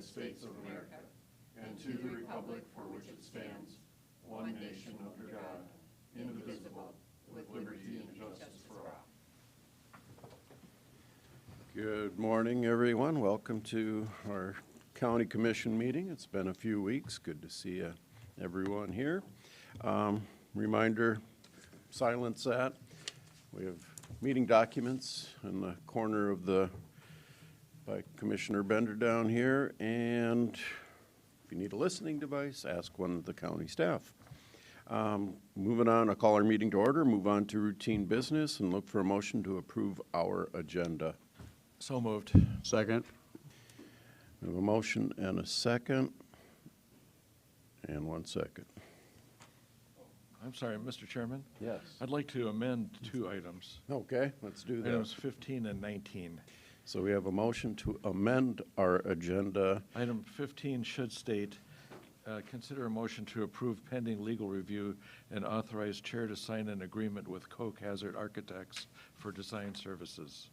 United States of America, and to the republic for which it stands, one nation under God, indivisible, with liberty and justice for all. Good morning, everyone. Welcome to our County Commission meeting. It's been a few weeks. Good to see everyone here. Reminder, silence that. We have meeting documents in the corner of by Commissioner Bender down here, and if you need a listening device, ask one of the county staff. Moving on, I'll call our meeting to order, move on to routine business, and look for a motion to approve our agenda. So moved. Second. We have a motion and a second, and 1 second. I'm sorry, Mr. Chairman. Yes. I'd like to amend 2 items. Okay, let's do that. Items 15 and 19. So we have a motion to amend our agenda. Item 15 should state, consider a motion to approve pending legal review and authorize chair to sign an agreement with Koch Hazard Architects for design services.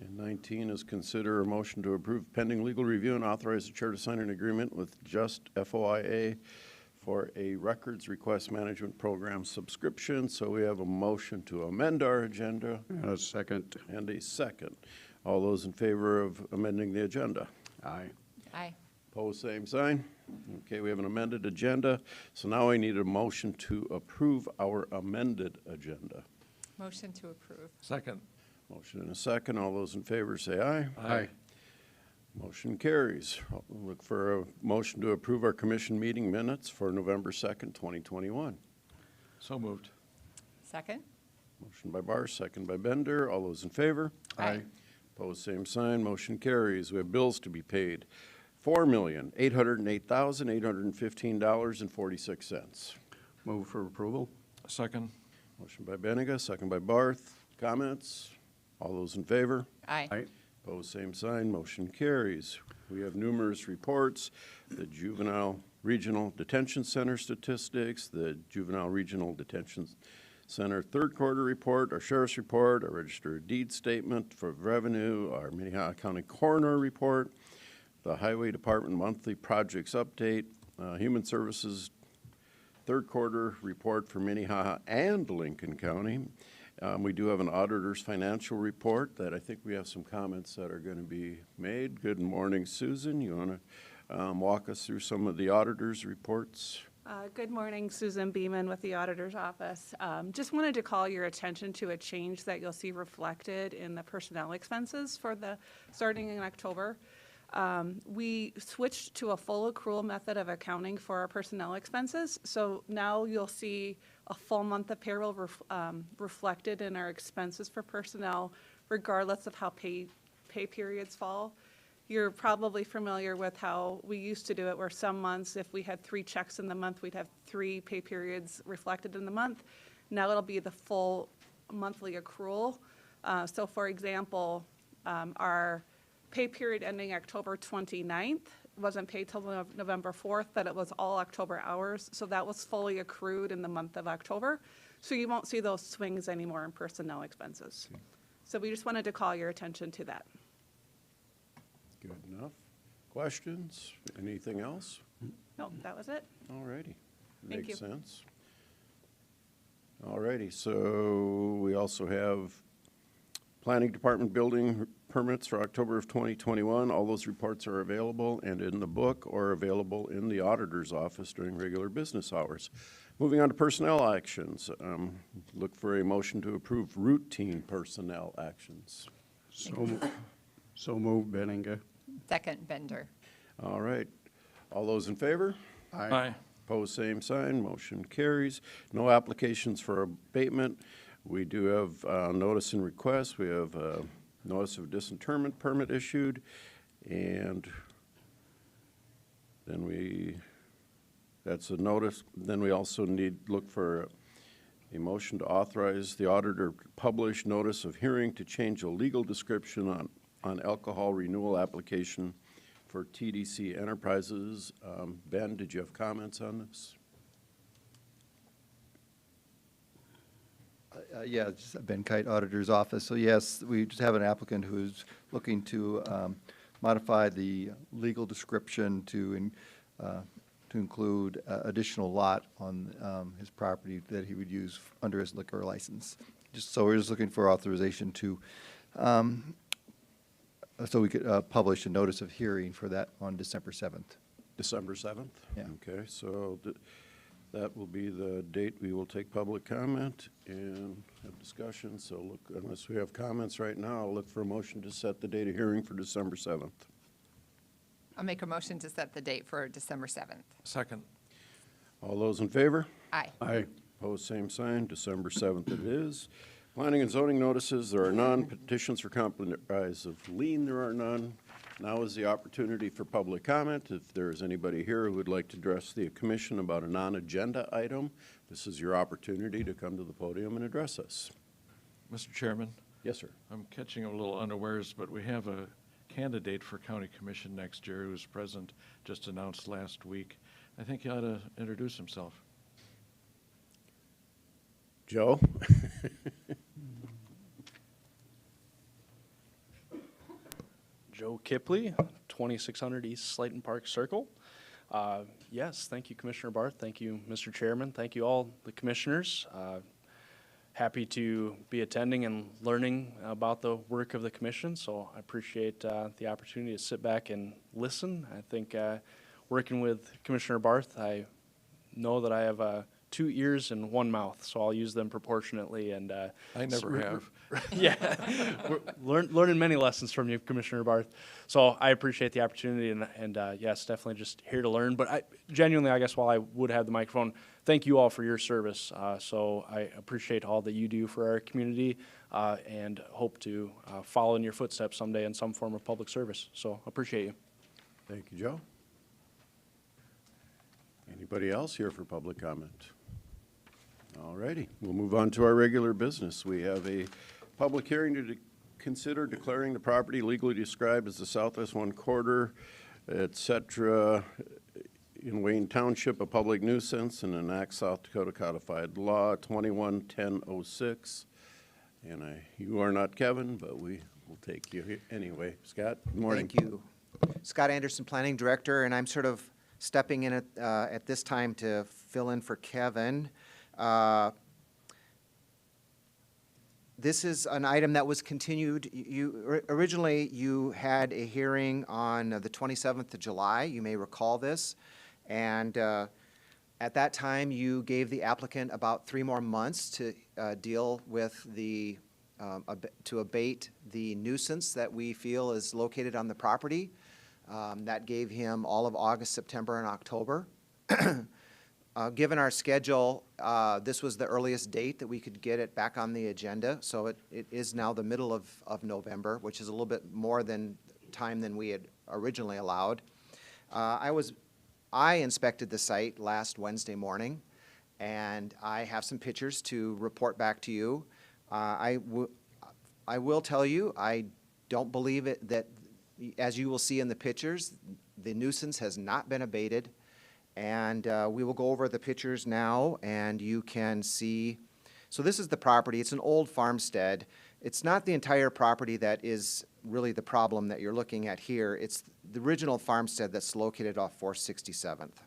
And 19 is consider a motion to approve pending legal review and authorize the chair to sign an agreement with Just FOIA for a records request management program subscription. So we have a motion to amend our agenda. A second. And a second. All those in favor of amending the agenda? Aye. Aye. Opposed, same sign. Okay, we have an amended agenda. So now I need a motion to approve our amended agenda. Motion to approve. Second. Motion and a second. All those in favor say aye. Aye. Motion carries. I'll look for a motion to approve our commission meeting minutes for November 2nd, 2021. So moved. Second. Motion by Barr, second by Bender. All those in favor? Aye. Opposed, same sign. Motion carries. We have bills to be paid. $4,808,815.46. Move for approval. Second. Motion by Benega, second by Barth. Comments? All those in favor? Aye. Aye. Opposed, same sign. Motion carries. We have numerous reports. The Juvenile Regional Detention Center statistics, the Juvenile Regional Detention Center third quarter report, our sheriff's report, our register of deeds statement for revenue, our Minnehaha County Coroner report, the Highway Department monthly projects update, Human Services third quarter report for Minnehaha and Lincoln County. We do have an auditor's financial report that I think we have some comments that are going to be made. Good morning, Susan. You want to walk us through some of the auditor's reports? Good morning, Susan Beeman with the Auditor's Office. Just wanted to call your attention to a change that you'll see reflected in the personnel expenses for starting in October. We switched to a full accrual method of accounting for our personnel expenses. So now you'll see a full month of payroll reflected in our expenses for personnel, regardless of how pay periods fall. You're probably familiar with how we used to do it, where some months, if we had 3 checks in the month, we'd have 3 pay periods reflected in the month. Now it'll be the full monthly accrual. So for example, our pay period ending October 29th wasn't paid till November 4th, but it was all October hours. So that was fully accrued in the month of October. So you won't see those swings anymore in personnel expenses. So we just wanted to call your attention to that. Good enough. Questions? Anything else? No, that was it. All righty. Thank Makes you. sense. All righty. So we also have Planning Department building permits for October of 2021. All those reports are available and in the book or available in the auditor's office during regular business hours. Moving on to personnel actions. Look for a motion to approve routine personnel actions. So move, Benninger. Second, Bender. All right. All those in favor? Aye. Opposed, same sign. Motion carries. No applications for abatement. We do have notice and request. We have notice of disinterment permit issued, and then that's a notice. Then we also look for a motion to authorize the auditor to publish notice of hearing to change a legal description on alcohol renewal application for TDC Enterprises. Ben, did you have comments on this? Yeah, it's Ben Kite, Auditor's Office. So yes, we just have an applicant who's looking to modify the legal description to include additional lot on his property that he would use under his liquor license. So we're just looking for authorization to, so we could publish a notice of hearing for that on December 7th. December 7th? Yeah. Okay, so that will be the date we will take public comment and have discussion. So look, unless we have comments right now, I'll look for a motion to set the date of hearing for December 7th. I'll make a motion to set the date for December 7th. Second. All those in favor? Aye. Aye. Opposed, same sign. December 7th it is. Planning and zoning notices, there are none. Petitions for compromise of lien, there are none. Now is the opportunity for public comment. If there is anybody here who would like to address the commission about a non-agenda item, this is your opportunity to come to the podium and address us. Mr. Chairman, Yes, sir. I'm catching a little unawares, but we have a candidate for county commission next year who's present, just announced last week. I think he ought to introduce himself. Joe? Joe Kipley, 2600 East Slayton Park Circle. Yes, thank you, Commissioner Barth. Thank you, Mr. Chairman. Thank you all the commissioners. Happy to be attending and learning about the work of the commission, so I appreciate the opportunity to sit back and listen. I think working with Commissioner Barth, I know that I have 2 ears and 1 mouth, so I'll use them proportionately. And I never have. yeah, we're learning many lessons from you, Commissioner Barth. So I appreciate the opportunity, and yes, definitely just here to learn. But I genuinely, I guess, while I would have the microphone, thank you all for your service. So I appreciate all that you do for our community, and hope to follow in your footsteps someday in some form of public service. So appreciate you. Thank you, Joe. Anybody else here for public comment? All righty, we'll move on to our regular business. We have a public hearing to consider declaring the property legally described as the Southwest 1/4, et cetera, in Wayne Township a public nuisance and enact South Dakota Codified Law 21-1006. And you are not Kevin, but we will take you here anyway. Scott, good morning. Thank you. Scott Anderson, Planning Director, and I'm sort of stepping in at this time to fill in for Kevin. This is an item that was continued. Originally, you had a hearing on the 27th of July. You may recall this. And at that time, you gave the applicant about 3 more months to deal with the, to abate the nuisance that we feel is located on the property. That gave him all of August, September, and October. Given our schedule, this was the earliest date that we could get it back on the agenda. So it is now the middle of November, which is a little bit more than time than we had originally allowed. I inspected the site last Wednesday morning, and I have some pictures to report back to you. I will tell you, I don't believe it that, as you will see in the pictures, the nuisance has not been abated. And we will go over the pictures now, and you can see. So this is the property. It's an old farmstead. It's not the entire property that is really the problem that you're looking at here. It's the original farmstead that's located off 467th.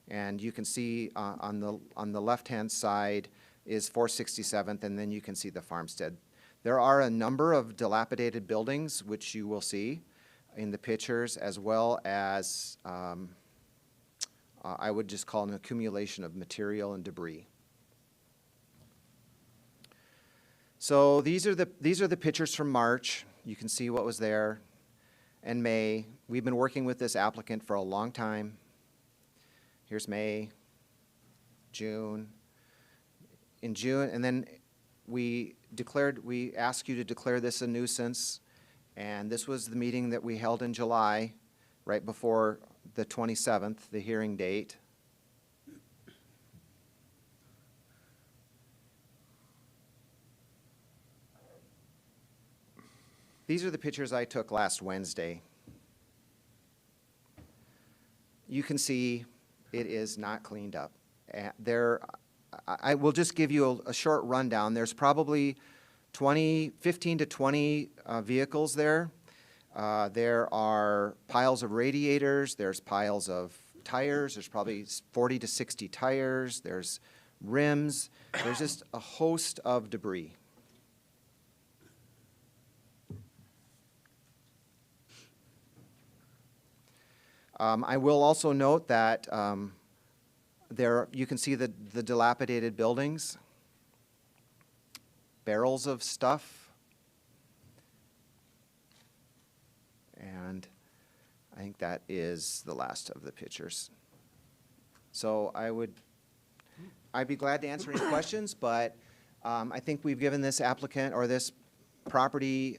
And you can see on the left-hand side is 467th, and then you can see the farmstead. There are a number of dilapidated buildings, which you will see in the pictures, as well as I would just call an accumulation of material and debris. So these are the pictures from March. You can see what was there, and May. We've been working with this applicant for a long time. Here's May, June. In June, and then we asked you to declare this a nuisance, and this was the meeting that we held in July, right before the 27th, the hearing date. These are the pictures I took last Wednesday. You can see it is not cleaned up. I will just give you a short rundown. There's probably 15 to 20 vehicles there. There are piles of radiators, there's piles of tires, there's probably 40 to 60 tires, there's rims, there's just a host of debris. I will also note that there, you can see the dilapidated buildings, barrels of stuff, and I think that is the last of the pictures. So I'd be glad to answer any questions, but I think we've given this applicant or this property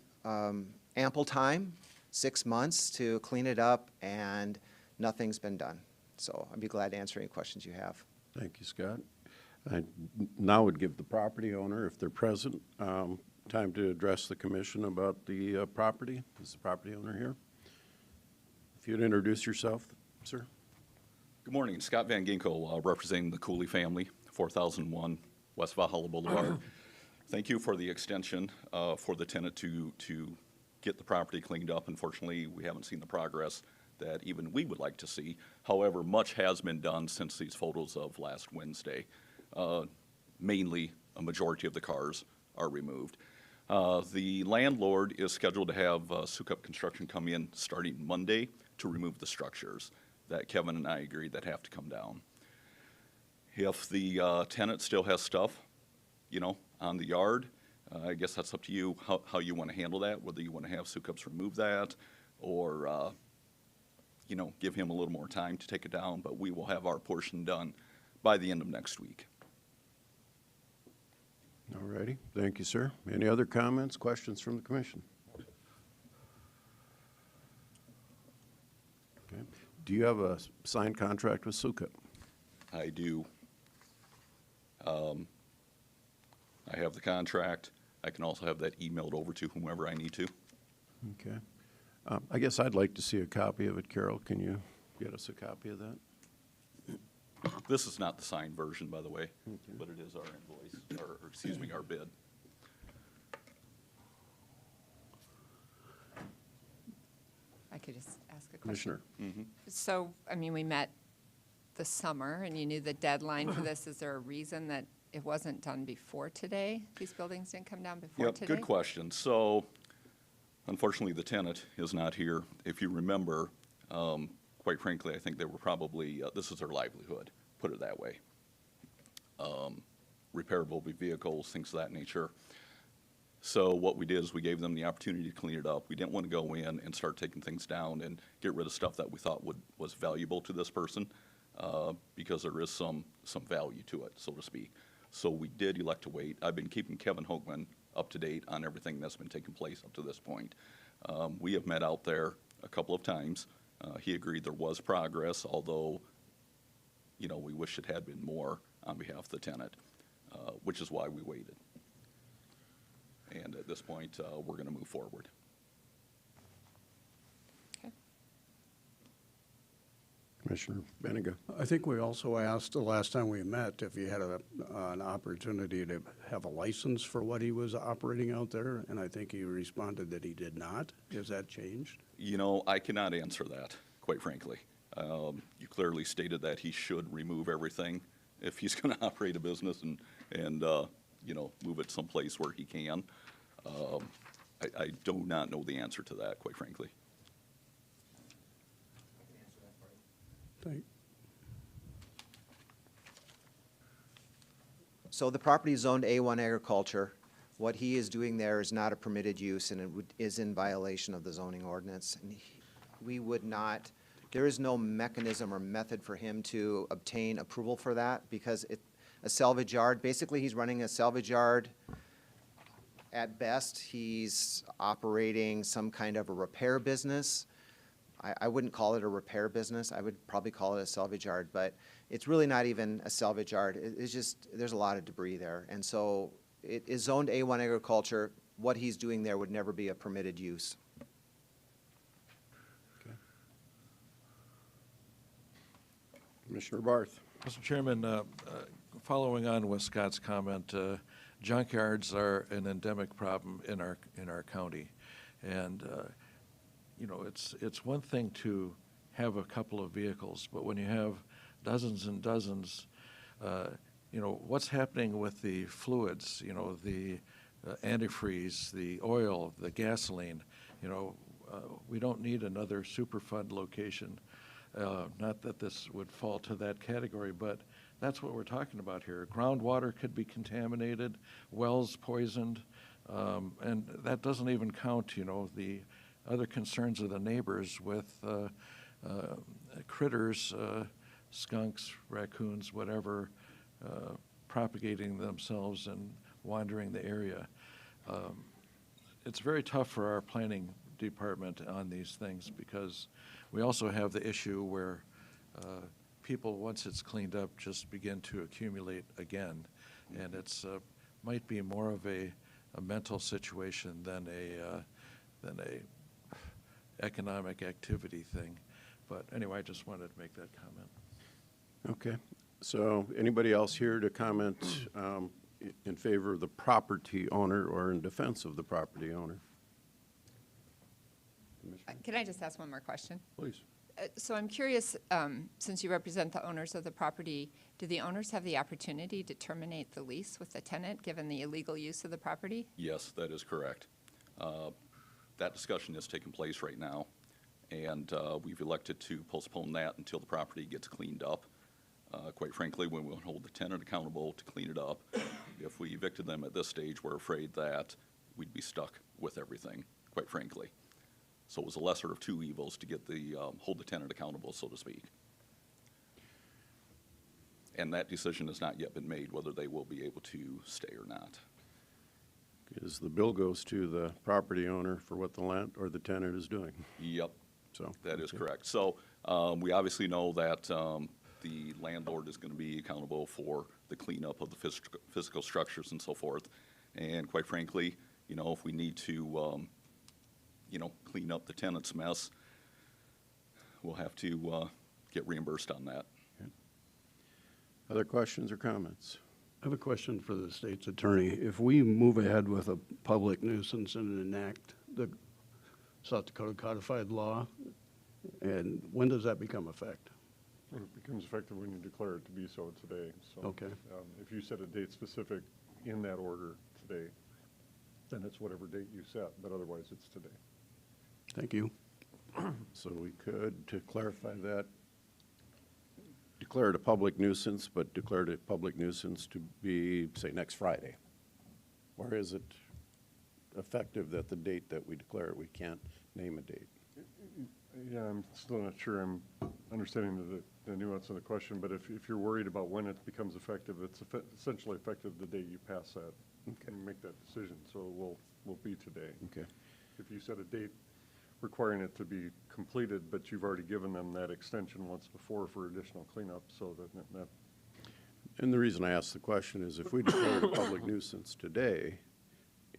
ample time, 6 months, to clean it up, and nothing's been done. So I'd be glad to answer any questions you have. Thank you, Scott. I now would give the property owner, if they're present, time to address the commission about the property. Is the property owner here? If you'd introduce yourself, sir. Good morning, Scott Van Ginkel, representing the Cooley family, 4001 West Valhalla Boulevard. Thank you for the extension for the tenant to get the property cleaned up. Unfortunately, we haven't seen the progress that even we would like to see. However, much has been done since these photos of last Wednesday. Mainly, a majority of the cars are removed. The landlord is scheduled to have Sukup Construction come in starting Monday to remove the structures that Kevin and I agree that have to come down. If the tenant still has stuff, you know, on the yard, I guess that's up to you how you want to handle that, whether you want to have Sukups remove that or, you know, give him a little more time to take it down, but we will have our portion done by the end of next week. All righty. Thank you, sir. Any other comments, questions from the commission? Okay. Do you have a signed contract with Sukup? I do. I have the contract. I can also have that emailed over to whomever I need to. Okay. I guess I'd like to see a copy of it. Carol, can you get us a copy of that? This is not the signed version, by the way, but it is our invoice, or excuse me, our bid. I could just ask a question. Commissioner? So, I mean, we met this summer, and you knew the deadline for this. Is there a reason that it wasn't done before today? These buildings didn't come down before Yep, today? good question. So, unfortunately, the tenant is not here. If you remember, quite frankly, I think they were probably, this is their livelihood, put it that way. Repairable vehicles, things of that nature. So what we did is we gave them the opportunity to clean it up. We didn't want to go in and start taking things down and get rid of stuff that we thought was valuable to this person, because there is some value to it, so to speak. So we did elect to wait. I've been keeping Kevin Hochman up to date on everything that's been taking place up to this point. We have met out there a couple of times. He agreed there was progress, although, you know, we wish it had been more on behalf of the tenant, which is why we waited. And at this point, we're going to move forward. Okay. Commissioner Benega? I think we also asked the last time we met if he had an opportunity to have a license for what he was operating out there, and I think he responded that he did not. Has that changed? You know, I cannot answer that, quite frankly. You clearly stated that he should remove everything if he's going to operate a business and you know, move it someplace where he can. I do not know the answer to that, quite frankly. So the property is zoned A1 agriculture. What he is doing there is not a permitted use, and it is in violation of the zoning ordinance. And we would not, there is no mechanism or method for him to obtain approval for that, because a salvage yard, basically he's running a salvage yard. At best, he's operating some kind of a repair business. I wouldn't call it a repair business. I would probably call it a salvage yard, but it's really not even a salvage yard. It's just, there's a lot of debris there. And so it is zoned A1 agriculture. What he's doing there would never be a permitted use. Okay. Commissioner Barth? Mr. Chairman, following on with Scott's comment, junkyards are an endemic problem in our county. And you know, it's one thing to have a couple of vehicles, but when you have dozens and dozens, you know, what's happening with the fluids, you know, the antifreeze, the oil, the gasoline, you know, we don't need another Superfund location. Not that this would fall to that category, but that's what we're talking about here. Groundwater could be contaminated, wells poisoned, and that doesn't even count, you know, the other concerns of the neighbors with critters, skunks, raccoons, whatever, propagating themselves and wandering the area. It's very tough for our planning department on these things because we also have the issue where people, once it's cleaned up, just begin to accumulate again. And it's might be more of a mental situation than a economic activity thing. But anyway, I just wanted to make that comment. Okay. So anybody else here to comment in favor of the property owner or in defense of the property owner? Can I just ask one more question? Please. So I'm curious, since you represent the owners of the property, do the owners have the opportunity to terminate the lease with the tenant, given the illegal use of the property? Yes, that is correct. That discussion is taking place right now, and we've elected to postpone that until the property gets cleaned up. Quite frankly, we will hold the tenant accountable to clean it up. If we evicted them at this stage, we're afraid that we'd be stuck with everything, quite frankly. So it was a lesser of two evils to get the, hold the tenant accountable, so to speak. And that decision has not yet been made, whether they will be able to stay or not. Because the bill goes to the property owner for what the land or the tenant is doing. Yep, So that is okay. correct. So we obviously know that the landlord is going to be accountable for the cleanup of the physical structures and so forth. And quite frankly, you know, if we need to, you know, clean up the tenant's mess, we'll have to get reimbursed on that. Other questions or comments? I have a question for the state's attorney. If we move ahead with a public nuisance and enact the South Dakota codified law, and when does that become effect? Well, it becomes effective when you declare it to be so today. So, Okay. if you set a date specific in that order today, then it's whatever date you set, but otherwise it's today. Thank you. So we could, to clarify that, declare it a public nuisance, but declare it a public nuisance to be, say, next Friday? Or is it effective that the date that we declare it, we can't name a date? Yeah, I'm still not sure I'm understanding the nuance of the question, but if you're worried about when it becomes effective, it's essentially effective the day you pass that and make that decision, so it will be today. Okay. If you set a date requiring it to be completed, but you've already given them that extension once before for additional cleanup, so that And the reason I ask the question is if we declare it a public nuisance today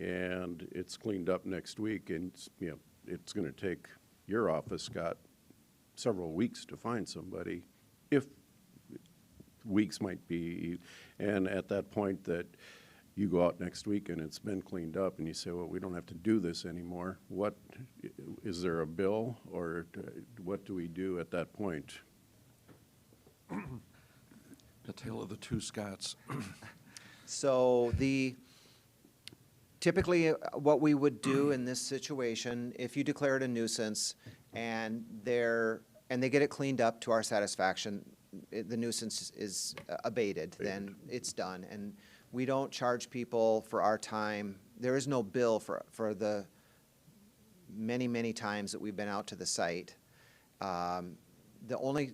and it's cleaned up next week and, you know, it's going to take your office, Scott, several weeks to find somebody, if weeks might be, and at that point that you go out next week and it's been cleaned up and you say, well, we don't have to do this anymore, what, is there a bill or what do we do at that point? The tale of the two Scots. So typically what we would do in this situation, if you declare it a nuisance and they get it cleaned up to our satisfaction, the nuisance is abated, then it's done. And we don't charge people for our time. There is no bill for the many, many times that we've been out to the site. The only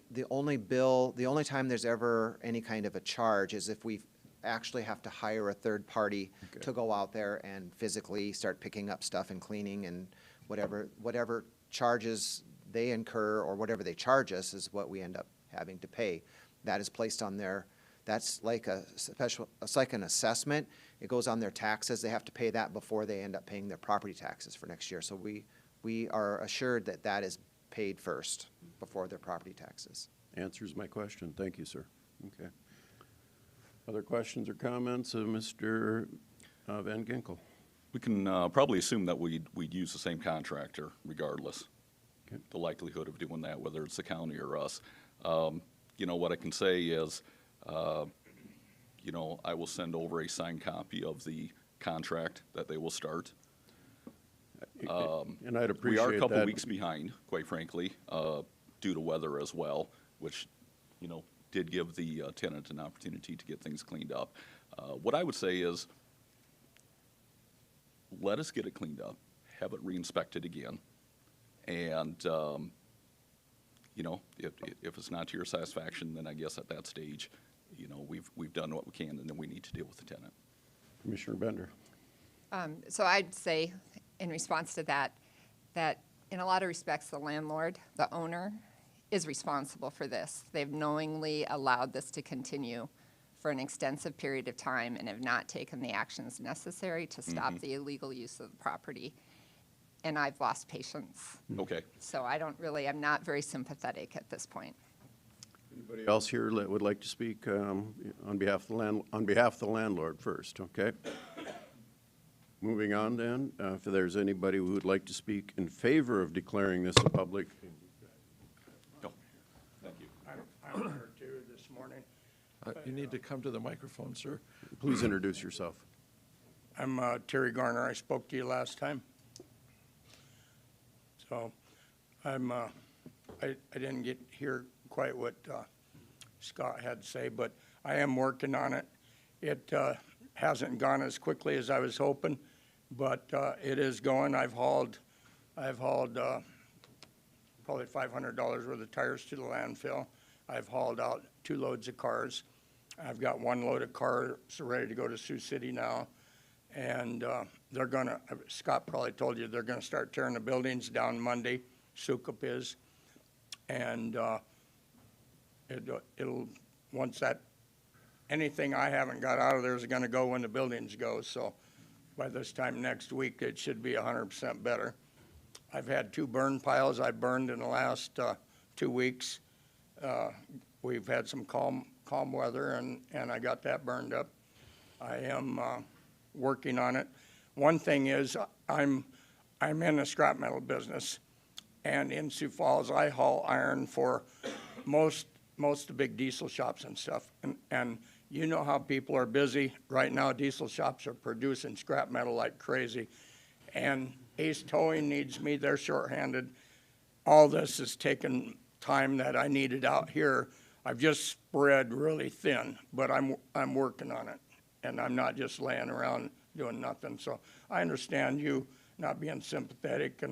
time there's ever any kind of a charge is if we actually have to hire a third party to go out there and physically start picking up stuff and cleaning and whatever charges they incur or whatever they charge us is what we end up having to pay. That is placed on their, that's like it's like an assessment. It goes on their taxes. They have to pay that before they end up paying their property taxes for next year. So we are assured that that is paid first before their property taxes. Answers my question. Thank you, sir. Okay. Other questions or comments of Mr. Van Ginkel? We can probably assume that we'd use the same contractor regardless. the likelihood of doing that, whether it's the county or us. You know, what I can say is, you know, I will send over a signed copy of the contract that they will start. And I'd We appreciate are a couple that. weeks behind, quite frankly, due to weather as well, which, you know, did give the tenant an opportunity to get things cleaned up. What I would say is, let us get it cleaned up, have it re-inspected again, and, you know, if it's not to your satisfaction, then I guess at that stage, you know, we've done what we can, and then we need to deal with the tenant. Commissioner Bender. So I'd say, in response to that, that in a lot of respects, the landlord, the owner, is responsible for this. They've knowingly allowed this to continue for an extensive period of time and have not taken the actions necessary to stop the illegal use of the property. And I've lost patience. Okay. So I'm not very sympathetic at this point. Anybody else here that would like to speak on behalf of the landlord first, okay? Moving on then, if there's anybody who would like to speak in favor of declaring this a public. No, thank you. I'm here too this morning. You need to come to the microphone, sir. Please introduce yourself. I'm Terry Garner. I spoke to you last time. So I'm, I didn't get hear quite what Scott had to say, but I am working on it. It hasn't gone as quickly as I was hoping, but it is going. I've hauled probably $500 worth of tires to the landfill. I've hauled out 2 loads of cars. I've got 1 load of cars ready to go to Sioux City now. And they're gonna, Scott probably told you, they're gonna start tearing the buildings down Monday, Sukup is. And it'll, once that, anything I haven't got out of there is gonna go when the buildings go. So by this time next week, it should be 100% better. I've had 2 burn piles I burned in the last 2 weeks. We've had some calm weather, and I got that burned up. I am working on it. One thing is, I'm in the scrap metal business, and in Sioux Falls, I haul iron for most of the big diesel shops and stuff. And you know how people are busy right now. Diesel shops are producing scrap metal like crazy, and Ace Towing needs me. They're shorthanded. All this has taken time that I needed out here. I've just spread really thin, but I'm working on it, and I'm not just laying around doing nothing. So I understand you not being sympathetic,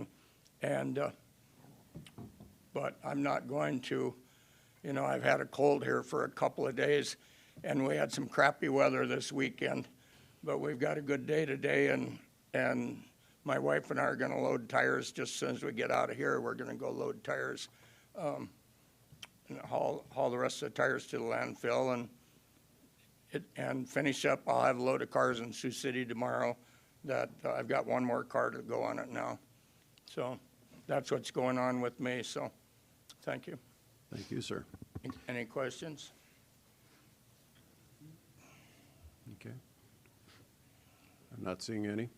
but I'm not going to. You know, I've had a cold here for a couple of days, and we had some crappy weather this weekend, but we've got a good day today, and my wife and I are going to load tires just as soon as we get out of here. We're going to go load tires. And haul the rest of the tires to the landfill and finish up. I'll have a load of cars in Sioux City tomorrow that I've got 1 more car to go on it now. So that's what's going on with me. So thank you. Thank you, sir. Any questions? Okay. I'm not seeing any.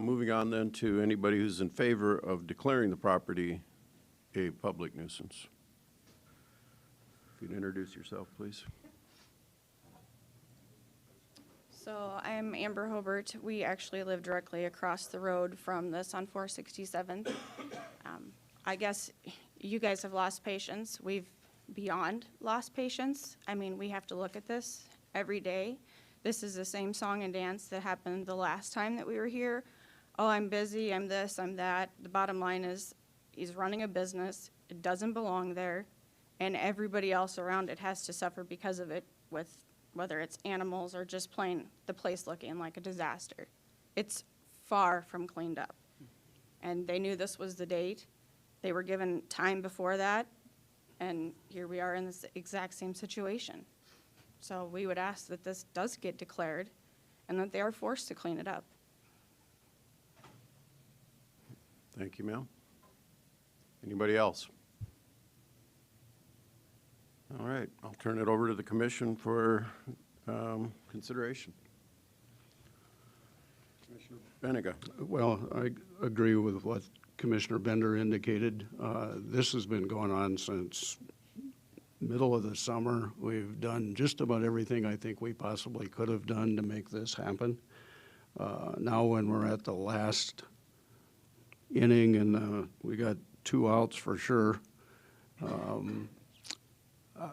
Moving on then to anybody who's in favor of declaring the property a public nuisance. If you'd introduce yourself, please. So I'm Amber Hobart. We actually live directly across the road from this on 467th. I guess you guys have lost patience. We've beyond lost patience. I mean, we have to look at this every day. This is the same song and dance that happened the last time that we were here. Oh, I'm busy, I'm this, I'm that. The bottom line is he's running a business. It doesn't belong there. And everybody else around it has to suffer because of it, with whether it's animals or just plain the place looking like a disaster. It's far from cleaned up. And they knew this was the date. They were given time before that, and here we are in this exact same situation. So we would ask that this does get declared and that they are forced to clean it up. Thank you, ma'am. Anybody else? All right, I'll turn it over to the commission for consideration. Commissioner Benega. Well, I agree with what Commissioner Bender indicated, this has been going on since middle of the summer. We've done just about everything I think we possibly could have done to make this happen. Now when we're at the last inning and we got 2 outs for sure,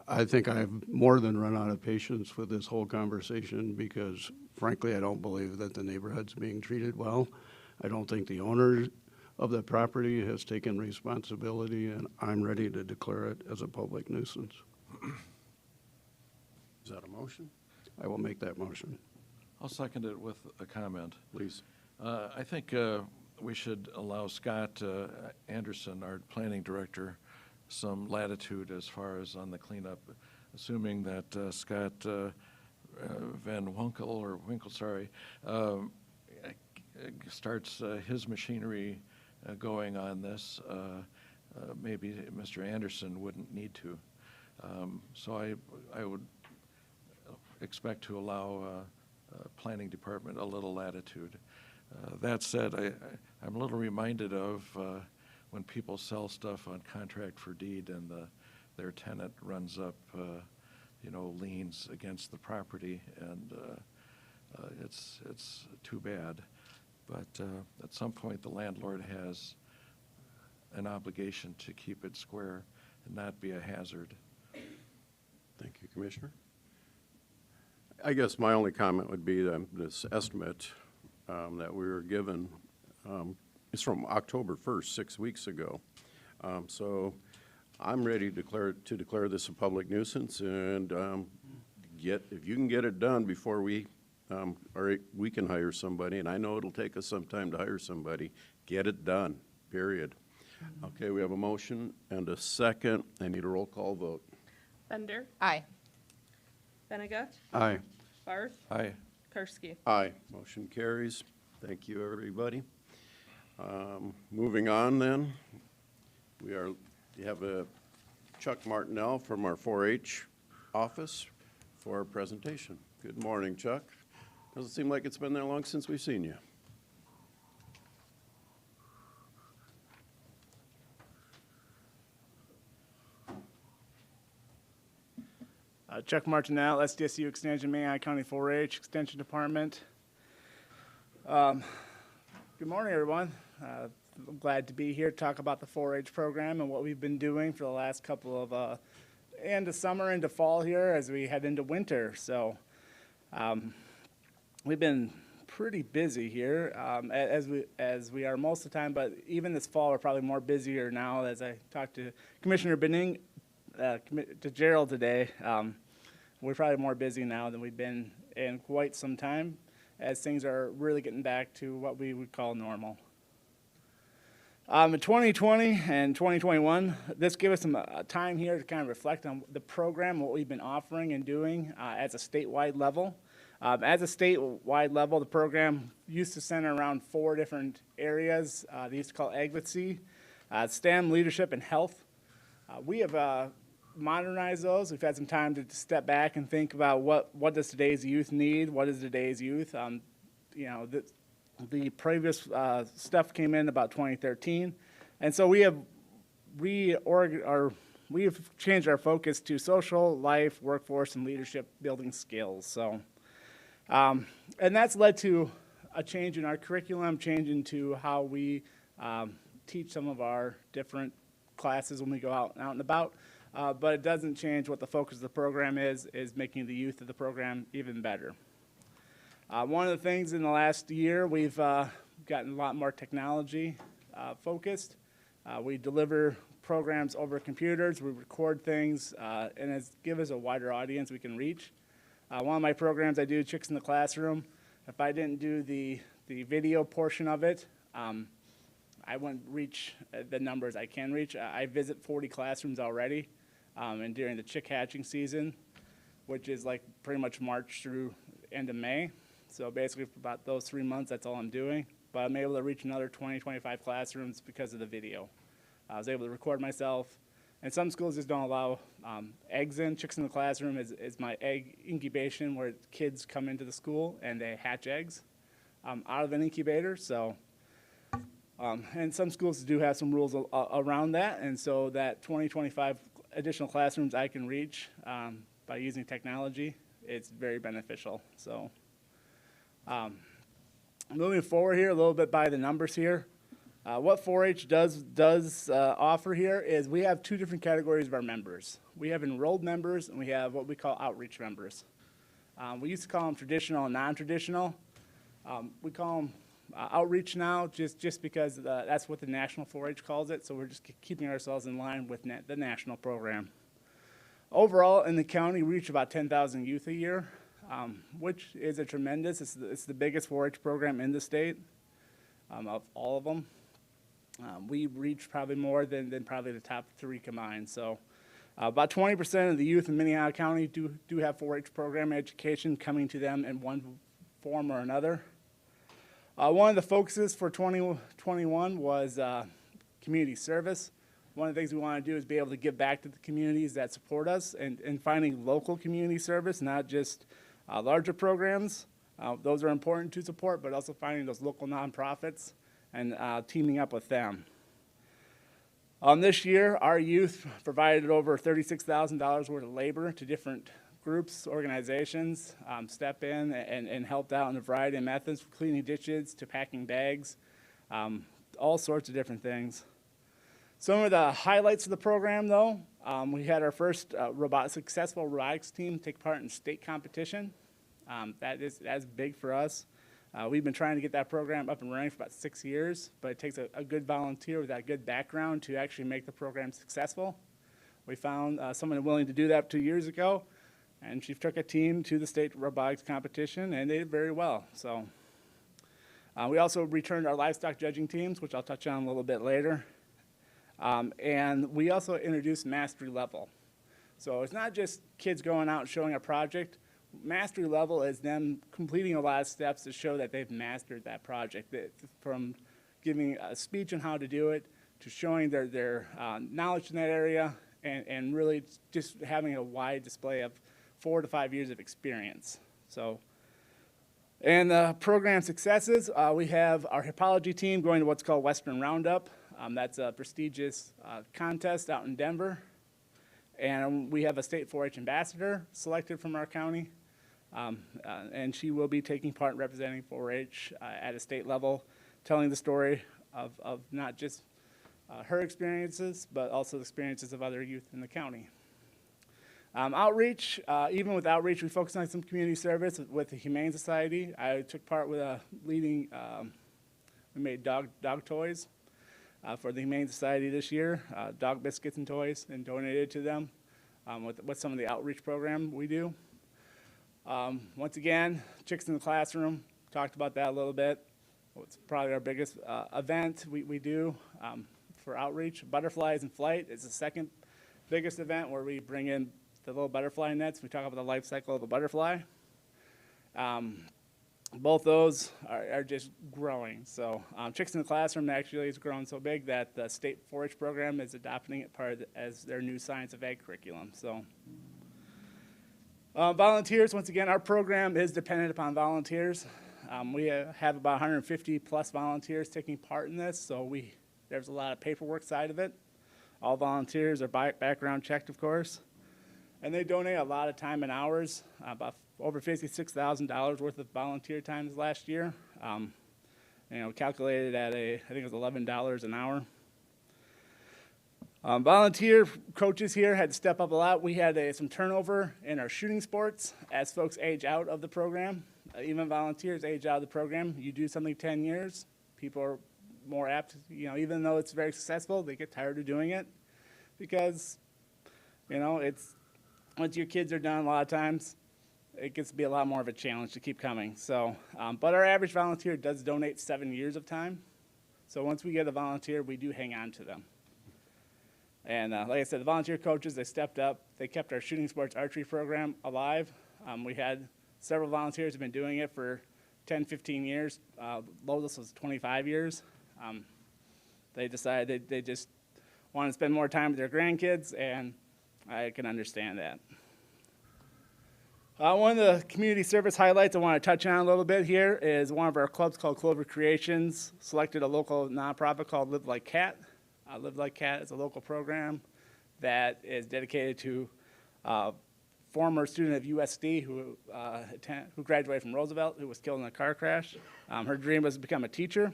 I think I've more than run out of patience with this whole conversation because frankly, I don't believe that the neighborhood's being treated well. I don't think the owner of the property has taken responsibility, and I'm ready to declare it as a public nuisance. Is that a motion? I will make that motion. I'll second it with a comment. Please. I think we should allow Scott Anderson, our planning director, some latitude as far as on the cleanup, assuming that Scott Van Winkle, starts his machinery going on this. Maybe Mr. Anderson wouldn't need to. So I would expect to allow planning department a little latitude. That said, I'm a little reminded of when people sell stuff on contract for deed and their tenant runs up, liens against the property, and it's too bad. But at some point, the landlord has an obligation to keep it square and not be a hazard. Thank you, Commissioner. I guess my only comment would be that this estimate that we were given is from October 1st, 6 weeks ago. So I'm ready to declare this a public nuisance and if you can get it done before we can hire somebody, and I know it'll take us some time to hire somebody, get it done, period. Okay, we have a motion and a second. I need a roll call vote. Bender, Aye. Benega, Aye. Barth, Aye. Karski. Aye. Motion carries. Thank you, everybody. Moving on then, we have a Chuck Martinell from our 4-H office for a presentation. Good morning, Chuck. Doesn't seem like it's been that long since we've seen you. Chuck Martinell, SDSU Extension, Minnehaha County 4-H Extension Department. Good morning, everyone. I'm glad to be here to talk about the 4-H program and what we've been doing for the last couple of end of summer into fall here as we head into winter. So we've been pretty busy here as we are most of the time, but even this fall we're probably more busier now. As I talked to Commissioner Benning, to Gerald today, we're probably more busy now than we've been in quite some time, as things are really getting back to what we would call normal. In 2020 and 2021, this gave us some time here to kind of reflect on the program, what we've been offering and doing as a statewide level. As a statewide level, the program used to center around 4 different areas. They used to call advocacy, STEM, leadership, and health. We have modernize those. We've had some time to step back and think about what does today's youth need? What is today's youth? The previous stuff came in about 2013, and so we have changed our focus to social, life, workforce, and leadership building skills. So, and that's led to a change in our curriculum, change into how we teach some of our different classes when we go out and about. But it doesn't change what the focus of the program is making the youth of the program even better. One of the things in the last year, we've gotten a lot more technology focused. We deliver programs over computers, we record things, and it's give us a wider audience we can reach. One of my programs I do, Chicks in the Classroom, if I didn't do the video portion of it, I wouldn't reach the numbers I can reach. I visit 40 classrooms already, and during the chick hatching season, which is like pretty much March through end of May. So basically for about those 3 months, that's all I'm doing. But I'm able to reach another 20, 25 classrooms because of the video. I was able to record myself. And some schools just don't allow eggs in. Chicks in the Classroom is my egg incubation where kids come into the school and they hatch eggs out of an incubator. So And some schools do have some rules around that, and so that 25 additional classrooms I can reach by using technology, it's very beneficial. So moving forward here, a little bit by the numbers here. What 4-H does offer here is we have two different categories of our members. We have enrolled members, and we have what we call outreach members. We used to call them traditional and non-traditional. We call them outreach now just because that's what the National 4-H calls it, so we're just keeping ourselves in line with the national program. Overall, in the county, we reach about 10,000 youth a year, which is a tremendous, it's the biggest 4-H program in the state of all of them. We reach probably more than probably the top 3 combined. So about 20% of the youth in Minnehaha County do have 4-H program education coming to them in one form or another. One of the focuses for 2021 was community service. One of the things we want to do is be able to give back to the communities that support us and finding local community service, not just larger programs. Those are important to support, but also finding those local nonprofits and teaming up with them. This year, our youth provided over $36,000 worth of labor to different groups, organizations, step in and helped out in a variety of methods, from cleaning ditches to packing bags, all sorts of different things. Some of the highlights of the program, though, we had our first successful robotics team take part in state competition. That's big for us. We've been trying to get that program up and running for about 6 years, but it takes a good volunteer with that good background to actually make the program successful. We found someone willing to do that 2 years ago, and she took a team to the state robotics competition, and they did very well. So we also returned our livestock judging teams, which I'll touch on a little bit later. And we also introduced mastery level. So it's not just kids going out and showing a project. Mastery level is them completing a lot of steps to show that they've mastered that project, from giving a speech on how to do it to showing their knowledge in that area and really just having a wide display of 4 to 5 years of experience. So, and the program successes, we have our hippology team going to what's called Western Roundup. That's a prestigious contest out in Denver. And we have a state 4-H ambassador selected from our county. And she will be taking part in representing 4-H at a state level, telling the story of not just her experiences, but also the experiences of other youth in the county. Outreach, even with outreach, we focus on some community service with the Humane Society. I took part with a leading, we made dog toys for the Humane Society this year, dog biscuits and toys, and donated to them with some of the outreach program we do. Once again, Chicks in the Classroom, talked about that a little bit. It's probably our biggest event we do for outreach. Butterflies in Flight is the second biggest event where we bring in the little butterfly nets. We talk about the life cycle of a butterfly. Both those are just growing. So Chicks in the Classroom actually has grown so big that the state 4-H program is adopting it as their new science of ag curriculum. So. Volunteers, once again, our program is dependent upon volunteers. We have about 150 plus volunteers taking part in this, so there's a lot of paperwork side of it. All volunteers are background checked, of course. And they donate a lot of time and hours, about over $56,000 worth of volunteer time last year. Calculated at I think it was $11 an hour. Volunteer coaches here had to step up a lot. We had some turnover in our shooting sports as folks age out of the program. Even volunteers age out of the program. You do something 10 years, people are more apt, even though it's very successful, they get tired of doing it because, it's once your kids are done, a lot of times it gets to be a lot more of a challenge to keep coming. So, but our average volunteer does donate 7 years of time. So once we get a volunteer, we do hang on to them. And like I said, the volunteer coaches, they stepped up. They kept our shooting sports archery program alive. We had several volunteers who have been doing it for 10, 15 years. Lowest was 25 years. They decided they just want to spend more time with their grandkids, and I can understand that. One of the community service highlights I want to touch on a little bit here is one of our clubs called Clover Creations selected a local nonprofit called Live Like Cat. Live Like Cat is a local program that is dedicated to former student of USD who graduated from Roosevelt, who was killed in a car crash. Her dream was to become a teacher,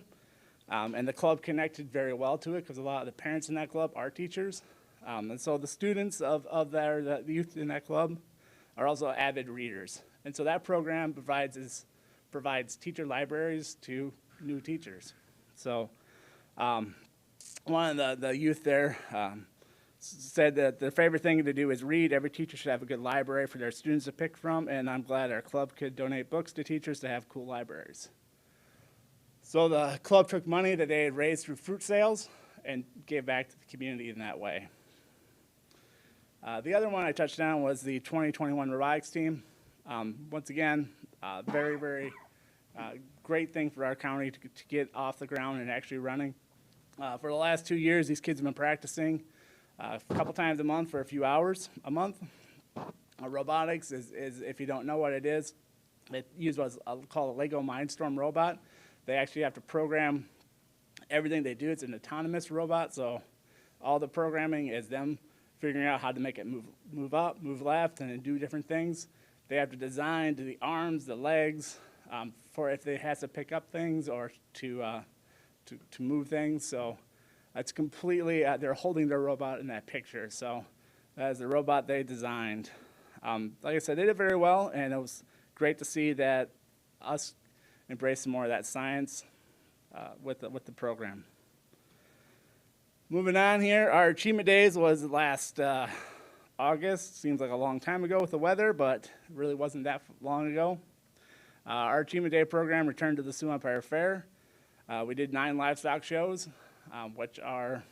and the club connected very well to it because a lot of the parents in that club are teachers. And so the students of the youth in that club are also avid readers. And so that program provides teacher libraries to new teachers. So one of the youth there said that their favorite thing to do is read. Every teacher should have a good library for their students to pick from, and I'm glad our club could donate books to teachers to have cool libraries. So the club took money that they had raised through fruit sales and gave back to the community in that way. The other one I touched on was the 2021 robotics team. Once again, very, very great thing for our county to get off the ground and actually running. For the last 2 years, these kids have been practicing a couple times a month for a few hours a month. Robotics is, if you don't know what it is, it uses what's called a Lego Mindstorm robot. They actually have to program everything they do. It's an autonomous robot, so all the programming is them figuring out how to make it move up, move left, and then do different things. They have to design the arms, the legs, for if it has to pick up things or to move things. So it's completely, they're holding their robot in that picture. So that is the robot they designed. Like I said, they did very well, and it was great to see that us embrace some more of that science with the program. Moving on here, our Achievement Days was last August. Seems like a long time ago with the weather, but it really wasn't that long ago. Our Achievement Day program returned to the Sioux Empire Fair. We did 9 livestock shows, which are,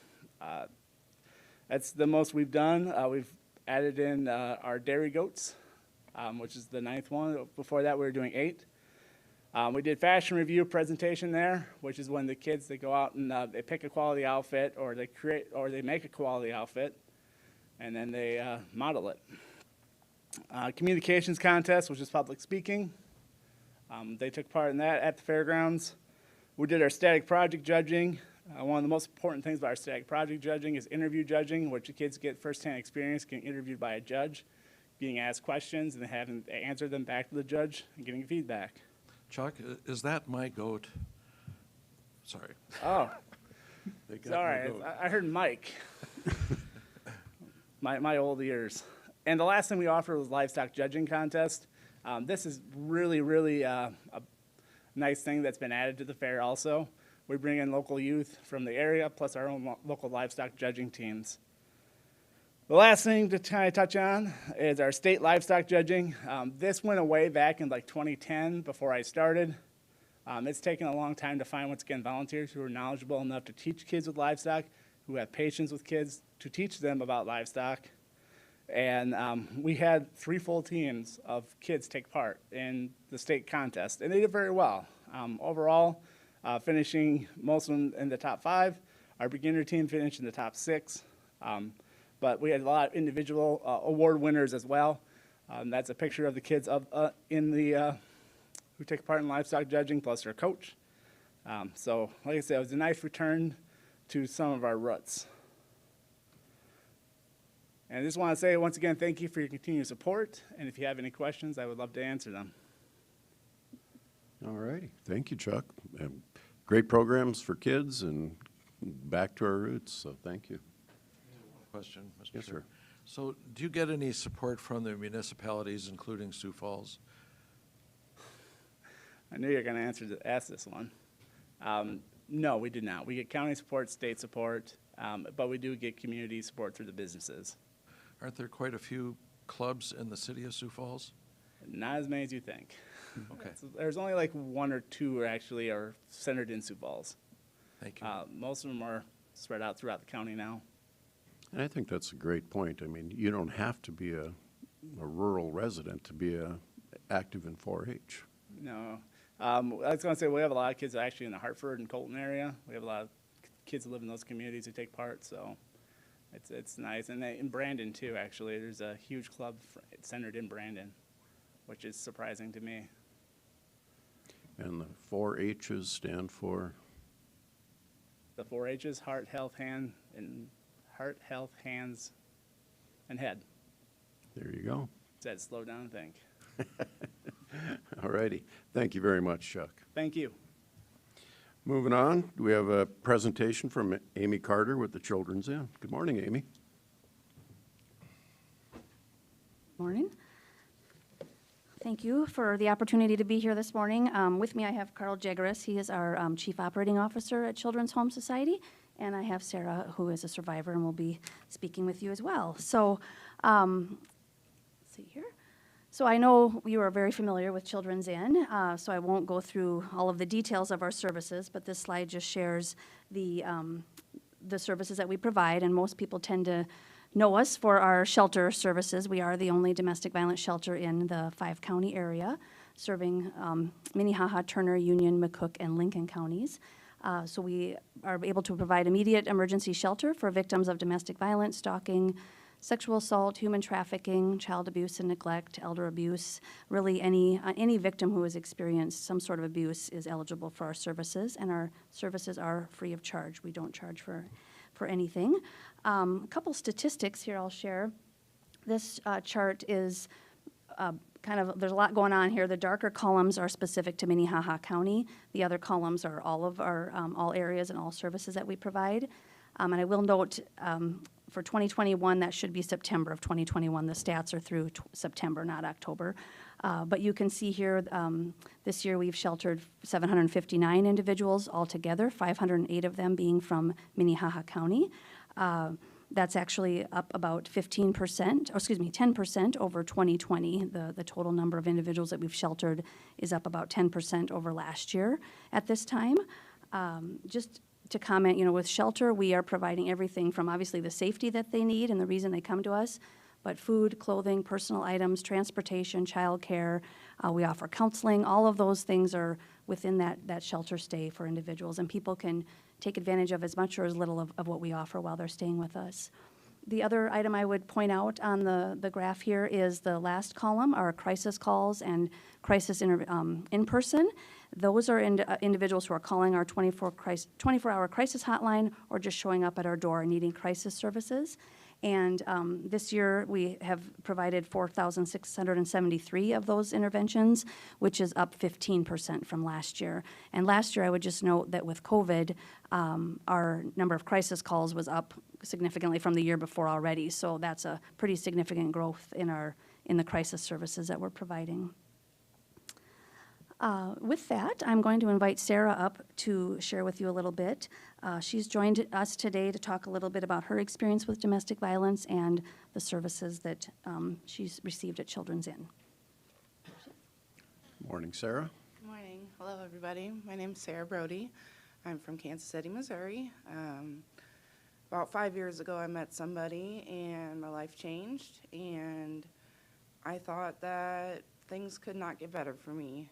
that's the most we've done. We've added in our dairy goats, which is the 9th one. Before that, we were doing 8. We did fashion review presentation there, which is when the kids, they go out and they pick a quality outfit, or they make a quality outfit, and then they model it. Communications contest, which is public speaking. They took part in that at the fairgrounds. We did our static project judging. One of the most important things about our static project judging is interview judging, which the kids get firsthand experience getting interviewed by a judge, being asked questions, and having to answer them back to the judge and getting feedback. Chuck, is that my goat? Sorry. Oh, They got my sorry. goat. I heard Mike. my old ears. And the last thing we offered was livestock judging contest. This is really, really a nice thing that's been added to the fair also. We bring in local youth from the area, plus our own local livestock judging teams. The last thing to kind of touch on is our state livestock judging. This went away back in like 2010 before I started. It's taken a long time to find, once again, volunteers who are knowledgeable enough to teach kids with livestock, who have patience with kids to teach them about livestock. And we had 3 full teams of kids take part in the state contest, and they did very well. Overall, finishing most of them in the top 5. Our beginner team finished in the top 6. But we had a lot of individual award winners as well. That's a picture of the kids who take part in livestock judging, plus their coach. So, like I said, it was a nice return to some of our roots. And I just want to say, once again, thank you for your continued support. And if you have any questions, I would love to answer them. All righty. Thank you, Chuck. Great programs for kids and back to our roots, so thank you. Question, Mr. Yes, Chair. sir. So do you get any support from the municipalities, including Sioux Falls? I knew you were going to ask this one. No, we did not. We get county support, state support, but we do get community support through the businesses. Aren't there quite a few clubs in the city of Sioux Falls? Not as many as you think. Okay. There's only like 1 or 2 actually are centered in Sioux Falls. Thank you. Most of them are spread out throughout the county now. And I think that's a great point. I mean, you don't have to be a rural resident to be active in 4-H. No. I was going to say we have a lot of kids actually in the Hartford and Colton area. We have a lot of kids who live in those communities who take part, so it's nice. And in Brandon, too, actually. There's a huge club centered in Brandon. which is surprising to me. And the 4-H's stand for? The 4-H's, heart, health, hands, and head. There you go. Said slow down and think. All righty. Thank you very much, Chuck. Thank you. Moving on, we have a presentation from Amy Carter with the Children's Inn. Good morning, Amy. Morning. Thank you for the opportunity to be here this morning. With me, I have Carl Jagaris. He is our Chief Operating Officer at Children's Home Society, and I have Sarah, who is a survivor and will be speaking with you as well. So, let's see here. So I know you are very familiar with Children's Inn, so I won't go through all of the details of our services, but this slide just shares the services that we provide, and most people tend to know us for our shelter services. We are the only domestic violence shelter in the 5-county area, serving Minnehaha, Turner, Union, McCook, and Lincoln counties. So we are able to provide immediate emergency shelter for victims of domestic violence, stalking, sexual assault, human trafficking, child abuse and neglect, elder abuse. Really, any victim who has experienced some sort of abuse is eligible for our services, and our services are free of charge. We don't charge for anything. A couple statistics here I'll share. This chart is there's a lot going on here. The darker columns are specific to Minnehaha County. The other columns are all of our, all areas and all services that we provide. And I will note, for 2021, that should be September of 2021. The stats are through September, not October. But you can see here, this year we've sheltered 759 individuals altogether, 508 of them being from Minnehaha County. That's actually up about 10% over 2020. The total number of individuals that we've sheltered is up about 10% over last year at this time. Just to comment, with shelter, we are providing everything from obviously the safety that they need and the reason they come to us, but food, clothing, personal items, transportation, childcare. We offer counseling. All of those things are within that shelter stay for individuals, and people can take advantage of as much or as little of what we offer while they're staying with us. The other item I would point out on the graph here is the last column, our crisis calls and crisis in person. Those are individuals who are calling our 24-hour crisis hotline or just showing up at our door needing crisis services. And this year, we have provided 4,673 of those interventions, which is up 15% from last year. And last year, I would just note that with COVID, our number of crisis calls was up significantly from the year before already. So that's a pretty significant growth in the crisis services that we're providing. With that, I'm going to invite Sarah up to share with you a little bit. She's joined us today to talk a little bit about her experience with domestic violence and the services that she's received at Children's Inn. Morning, Sarah. Good morning. Hello, everybody. My name's Sarah Brody. I'm from Kansas City, Missouri. About 5 years ago, I met somebody, and my life changed, and I thought that things could not get better for me.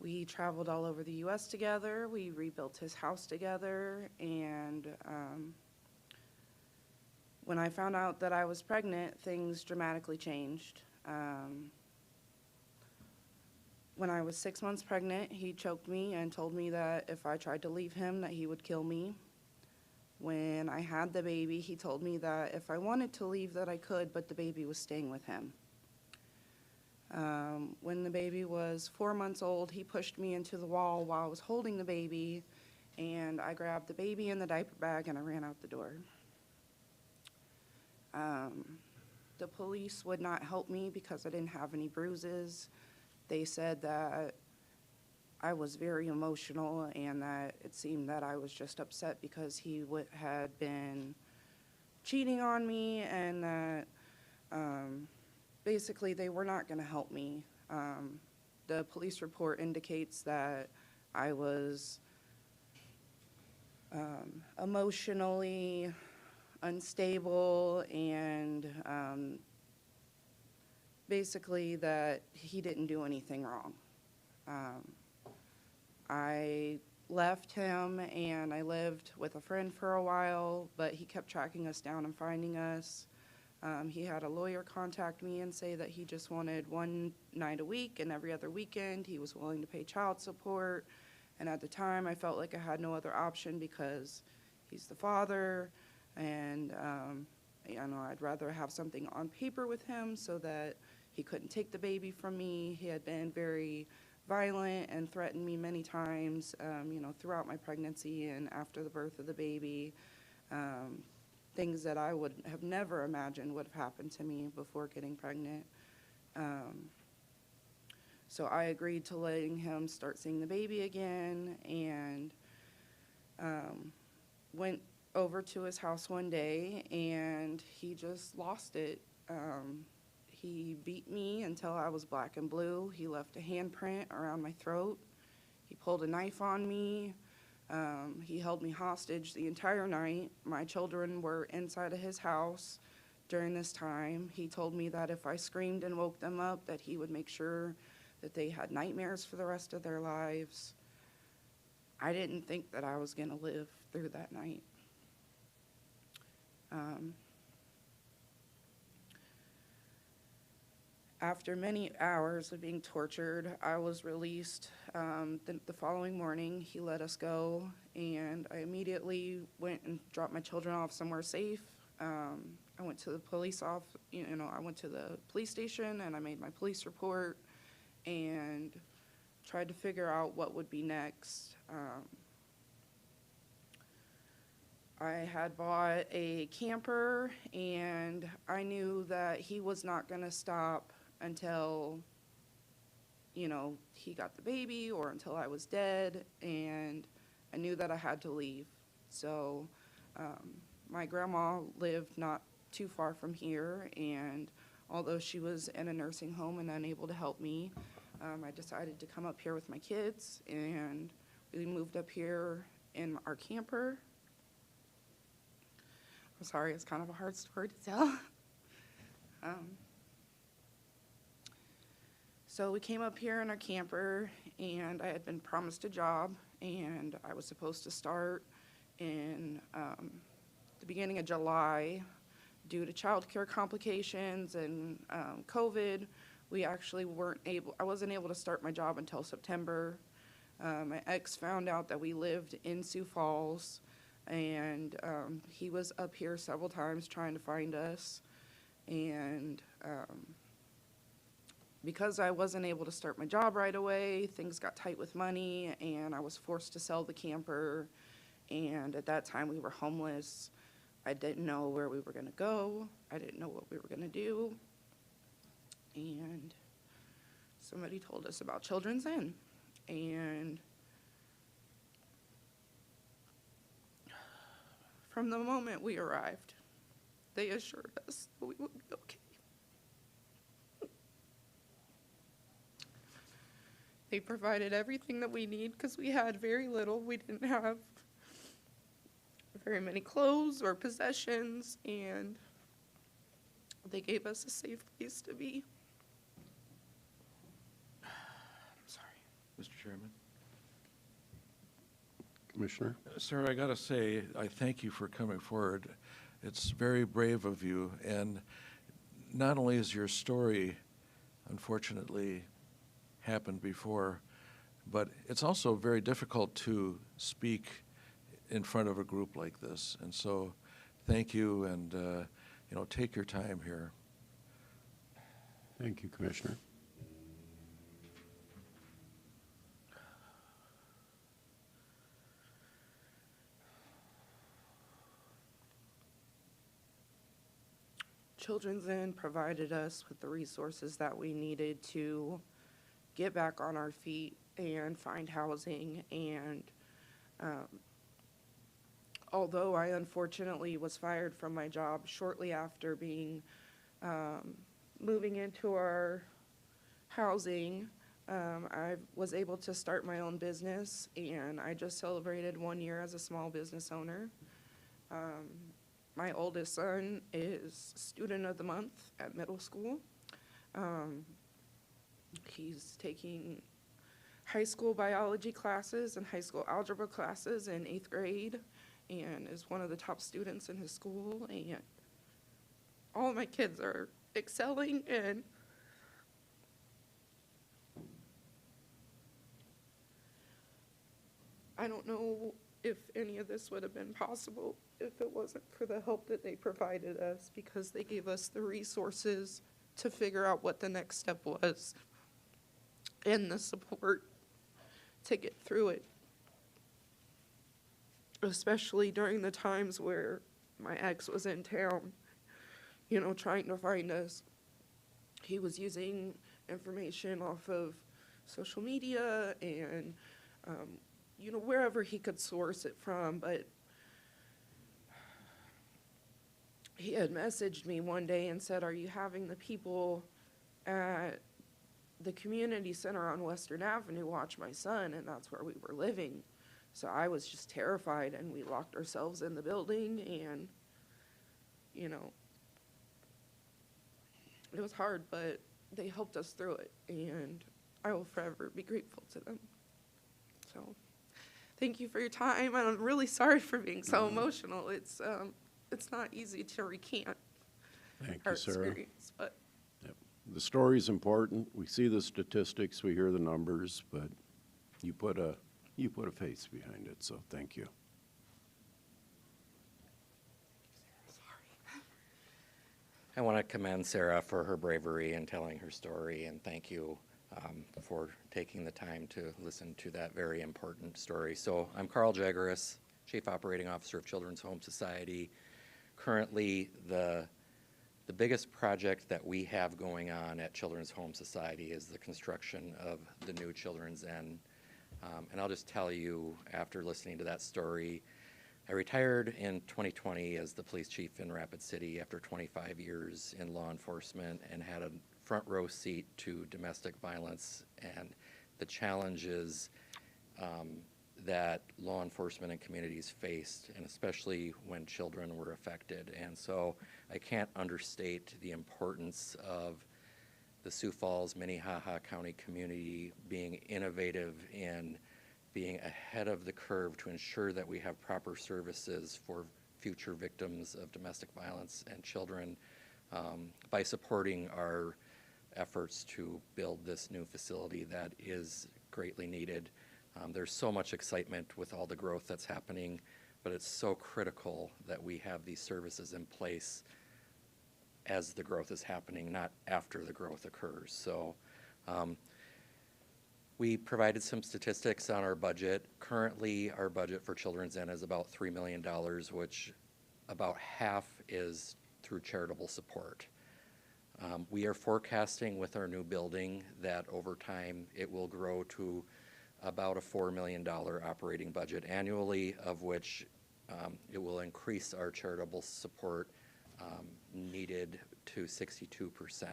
We traveled all over the U.S. together. We rebuilt his house together, and when I found out that I was pregnant, things dramatically changed. When I was 6 months pregnant, he choked me and told me that if I tried to leave him, that he would kill me. When I had the baby, he told me that if I wanted to leave, that I could, but the baby was staying with him. When the baby was 4 months old, he pushed me into the wall while I was holding the baby, and I grabbed the baby in the diaper bag and I ran out the door. The police would not help me because I didn't have any bruises. They said that I was very emotional and that it seemed that I was just upset because he had been cheating on me, and that basically they were not going to help me. The police report indicates that I was emotionally unstable, and basically that he didn't do anything wrong. I left him and I lived with a friend for a while, but he kept tracking us down and finding us. He had a lawyer contact me and say that he just wanted one night a week, and every other weekend he was willing to pay child support. And at the time, I felt like I had no other option because he's the father, and I'd rather have something on paper with him so that he couldn't take the baby from me. He had been very violent and threatened me many times, throughout my pregnancy and after the birth of the baby. Things that I would have never imagined would have happened to me before getting pregnant. So I agreed to letting him start seeing the baby again, and went over to his house one day, and he just lost it. He beat me until I was black and blue. He left a handprint around my throat. He pulled a knife on me. He held me hostage the entire night. My children were inside of his house during this time. He told me that if I screamed and woke them up, that he would make sure that they had nightmares for the rest of their lives. I didn't think that I was going to live through that night. After many hours of being tortured, I was released. The following morning, he let us go, and I immediately went and dropped my children off somewhere safe. I went to the I went to the police station, and I made my police report and tried to figure out what would be next. I had bought a camper, and I knew that he was not going to stop until, he got the baby or until I was dead, and I knew that I had to leave. So my grandma lived not too far from here, and although she was in a nursing home and unable to help me, I decided to come up here with my kids, and we moved up here in our camper. I'm sorry, it's kind of a hard story to tell. So we came up here in our camper, and I had been promised a job, and I was supposed to start in the beginning of July. Due to childcare complications and COVID, I wasn't able to start my job until September. My ex found out that we lived in Sioux Falls, and he was up here several times trying to find us. And because I wasn't able to start my job right away, things got tight with money, and I was forced to sell the camper. And at that time, we were homeless. I didn't know where we were going to go. I didn't know what we were going to do. And somebody told us about Children's Inn. And from the moment we arrived, they assured us that we would be okay. They provided everything that we need because we had very little. We didn't have very many clothes or possessions, and they gave us a safe place to be. I'm sorry. Mr. Chairman? Commissioner? Sir, I got to say, I thank you for coming forward. It's very brave of you, and not only is your story, unfortunately, happened before, but it's also very difficult to speak in front of a group like this. And so thank you, and take your time here. Thank you, Commissioner. Children's Inn provided us with the resources that we needed to get back on our feet and find housing. And although I unfortunately was fired from my job shortly after moving into our housing, I was able to start my own business, and I just celebrated 1 year as a small business owner. My oldest son is Student of the Month at middle school. He's taking high school biology classes and high school algebra classes in 8th grade, and is one of the top students in his school. And all my kids are excelling, and I don't know if any of this would have been possible if it wasn't for the help that they provided us, because they gave us the resources to figure out what the next step was and the support to get through it. Especially during the times where my ex was in town, you know, trying to find us. He was using information off of social media and, you know, wherever he could source it from, but he had messaged me one day and said, "Are you having the people at the community center on Western Avenue watch my son?" And that's where we were living. So I was just terrified, and we locked ourselves in the building, and, you know, it was hard, but they helped us through it, and I will forever be grateful to them. So thank you for your time, and I'm really sorry for being so emotional. It's not easy to recant Thank our you, Sarah. experience, but Yep. The story's important. We see the statistics, we hear the numbers, but you put a face behind it, so thank you. I want to commend Sarah for her bravery in telling her story, and thank you for taking the time to listen to that very important story. So I'm Carl Jagaris, Chief Operating Officer of Children's Home Society. Currently, the biggest project that we have going on at Children's Home Society is the construction of the new Children's Inn. And I'll just tell you, after listening to that story, I retired in 2020 as the police chief in Rapid City after 25 years in law enforcement, and had a front row seat to domestic violence and the challenges that law enforcement and communities faced, and especially when children were affected. And so I can't understate the importance of the Sioux Falls, Minnehaha County community being innovative in being ahead of the curve to ensure that we have proper services for future victims of domestic violence and children by supporting our efforts to build this new facility that is greatly needed. There's so much excitement with all the growth that's happening, but it's so critical that we have these services in place as the growth is happening, not after the growth occurs. So we provided some statistics on our budget. Currently, our budget for Children's Inn is about $3 million, which about half is through charitable support. We are forecasting with our new building that over time it will grow to about a $4 million operating budget annually, of which it will increase our charitable support needed to 62%.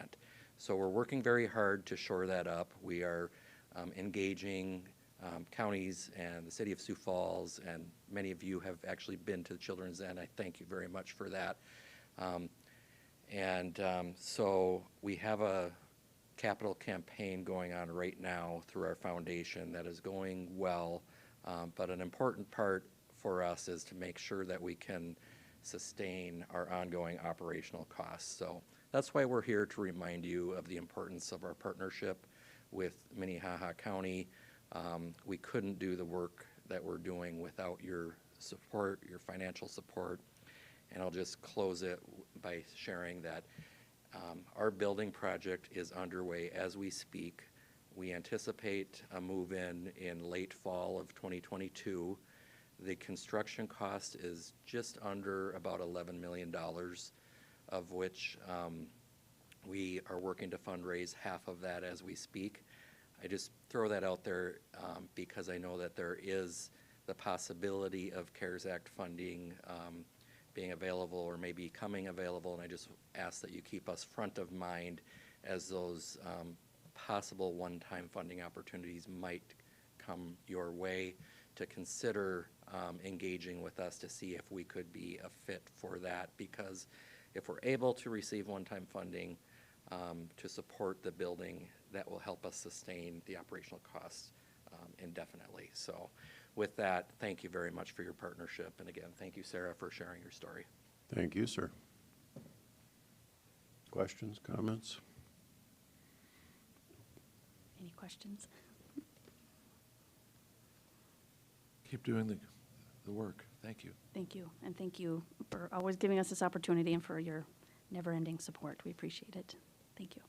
So we're working very hard to shore that up. We are engaging counties and the city of Sioux Falls, and many of you have actually been to the Children's Inn. I thank you very much for that. So we have a capital campaign going on right now through our foundation that is going well, but an important part for us is to make sure that we can sustain our ongoing operational costs. So that's why we're here, to remind you of the importance of our partnership with Minnehaha County. We couldn't do the work that we're doing without your support, your financial support. And I'll just close it by sharing that our building project is underway as we speak. We anticipate a move-in in late fall of 2022. The construction cost is just under about $11 million, of which we are working to fundraise half of that as we speak. I just throw that out there because I know that there is the possibility of CARES Act funding being available or maybe coming available, and I just ask that you keep us front of mind as those possible one-time funding opportunities might come your way, to consider engaging with us to see if we could be a fit for that, because if we're able to receive one-time funding to support the building, that will help us sustain the operational costs indefinitely. So with that, thank you very much for your partnership. And again, thank you, Sarah, for sharing your story. Thank you, sir. Questions, comments? Any questions? Keep doing the work. Thank you. Thank you, and thank you for always giving us this opportunity and for your never-ending support. We appreciate it. Thank you.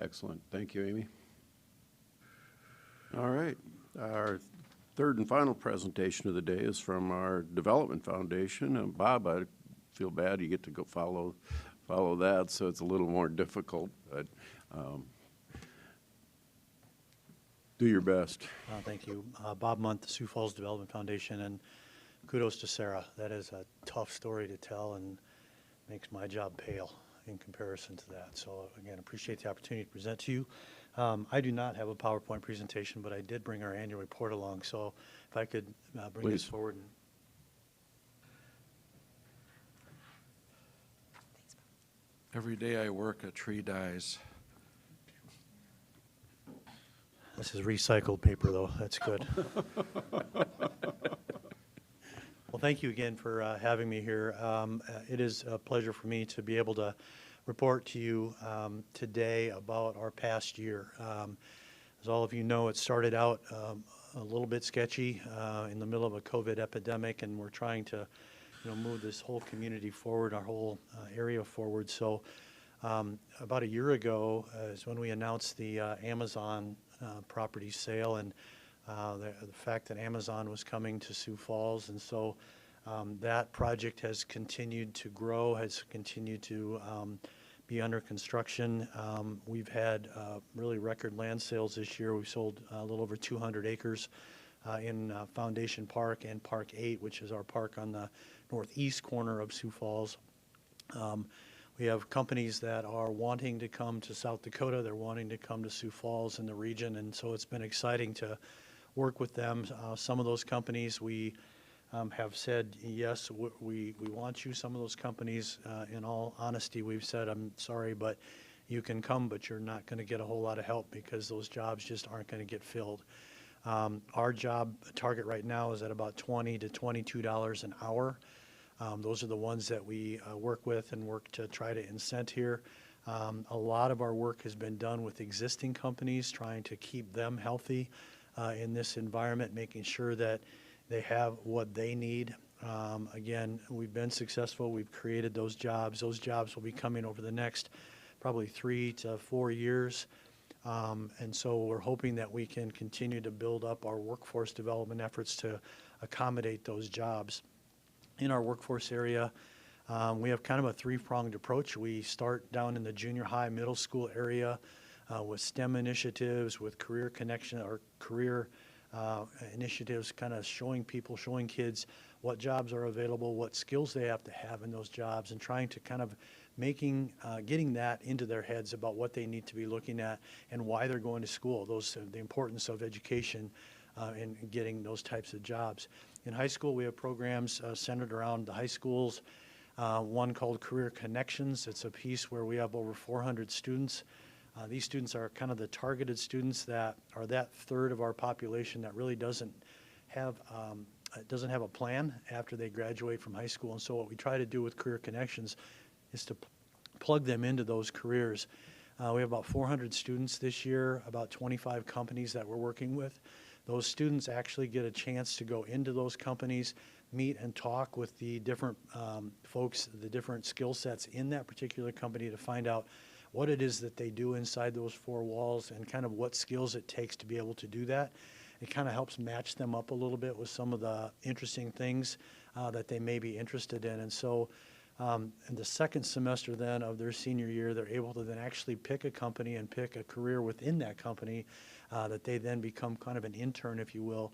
Excellent. Thank you, Amy. All right. Our third and final presentation of the day is from our Development Foundation. And Bob, I feel bad you get to go follow that, so it's a little more difficult, but do your best. Thank you. Bob Munt, the Sioux Falls Development Foundation, and kudos to Sarah. That is a tough story to tell and makes my job pale in comparison to that. So again, appreciate the opportunity to present to you. I do not have a PowerPoint presentation, but I did bring our annual report along. So if I could bring this Please. forward. Every day I work, a tree dies. This is recycled paper, though. That's good. Well, thank you again for having me here. It is a pleasure for me to be able to report to you today about our past year. As all of you know, it started out a little bit sketchy in the middle of a COVID epidemic, and we're trying to move this whole community forward, our whole area forward. So about a year ago is when we announced the Amazon property sale, and the fact that Amazon was coming to Sioux Falls. And so that project has continued to grow, has continued to be under construction. We've had really record land sales this year. We've sold a little over 200 acres in Foundation Park and Park 8, which is our park on the northeast corner of Sioux Falls. We have companies that are wanting to come to South Dakota. They're wanting to come to Sioux Falls in the region, and so it's been exciting to work with them. Some of those companies we have said, yes, we want you. Some of those companies, in all honesty, we've said, I'm sorry, but you can come, but you're not going to get a whole lot of help because those jobs just aren't going to get filled. Our job target right now is at about $20 to $22 an hour. Those are the ones that we work with and work to try to incent here. A lot of our work has been done with existing companies, trying to keep them healthy in this environment, making sure that they have what they need. Again, we've been successful. We've created those jobs. Those jobs will be coming over the next probably 3 to 4 years. And so we're hoping that we can continue to build up our workforce development efforts to accommodate those jobs. In our workforce area, we have kind of a three-pronged approach. We start down in the junior high, middle school area with STEM initiatives, with career connection or career initiatives, kind of showing kids what jobs are available, what skills they have to have in those jobs, and trying to kind of getting that into their heads about what they need to be looking at and why they're going to school, the importance of education in getting those types of jobs. In high school, we have programs centered around the high schools, one called Career Connections. It's a piece where we have over 400 students. These students are kind of the targeted students that are that third of our population that really doesn't have a plan after they graduate from high school. And so what we try to do with Career Connections is to plug them into those careers. We have about 400 students this year, about 25 companies that we're working with. Those students actually get a chance to go into those companies, meet and talk with the different folks, the different skill sets in that particular company to find out what it is that they do inside those four walls and kind of what skills it takes to be able to do that. It kind of helps match them up a little bit with some of the interesting things that they may be interested in. And so in the second semester then of their senior year, they're able to then actually pick a company and pick a career within that company that they then become kind of an intern, if you will,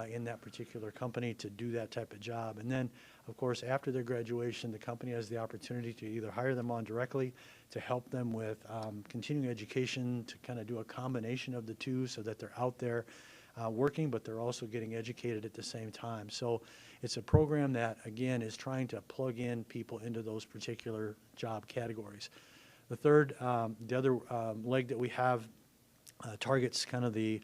in that particular company to do that type of job. And then, of course, after their graduation, the company has the opportunity to either hire them on directly to help them with continuing education, to kind of do a combination of the two so that they're out there working, but they're also getting educated at the same time. So it's a program that, again, is trying to plug in people into those particular job categories. The other leg that we have targets kind of the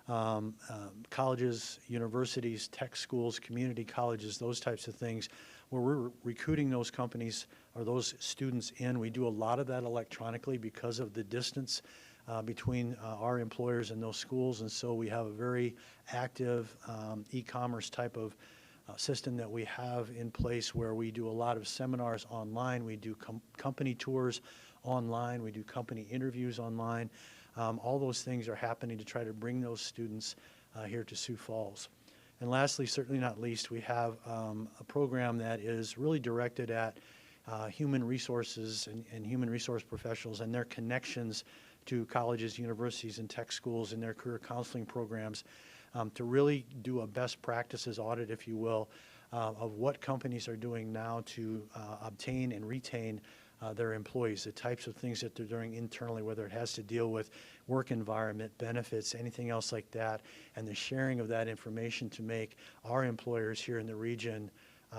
colleges, universities, tech schools, community colleges, those types of things, where we're recruiting those companies or those students in. We do a lot of that electronically because of the distance between our employers and those schools, and so we have a very active e-commerce type of system that we have in place where we do a lot of seminars online, we do company tours online, we do company interviews online. All those things are happening to try to bring those students here to Sioux Falls. And lastly, certainly not least, we have a program that is really directed at human resources and human resource professionals and their connections to colleges, universities, and tech schools in their career counseling programs to really do a best practices audit, if you will, of what companies are doing now to obtain and retain their employees, the types of things that they're doing internally, whether it has to deal with work environment, benefits, anything else like that, and the sharing of that information to make our employers here in the region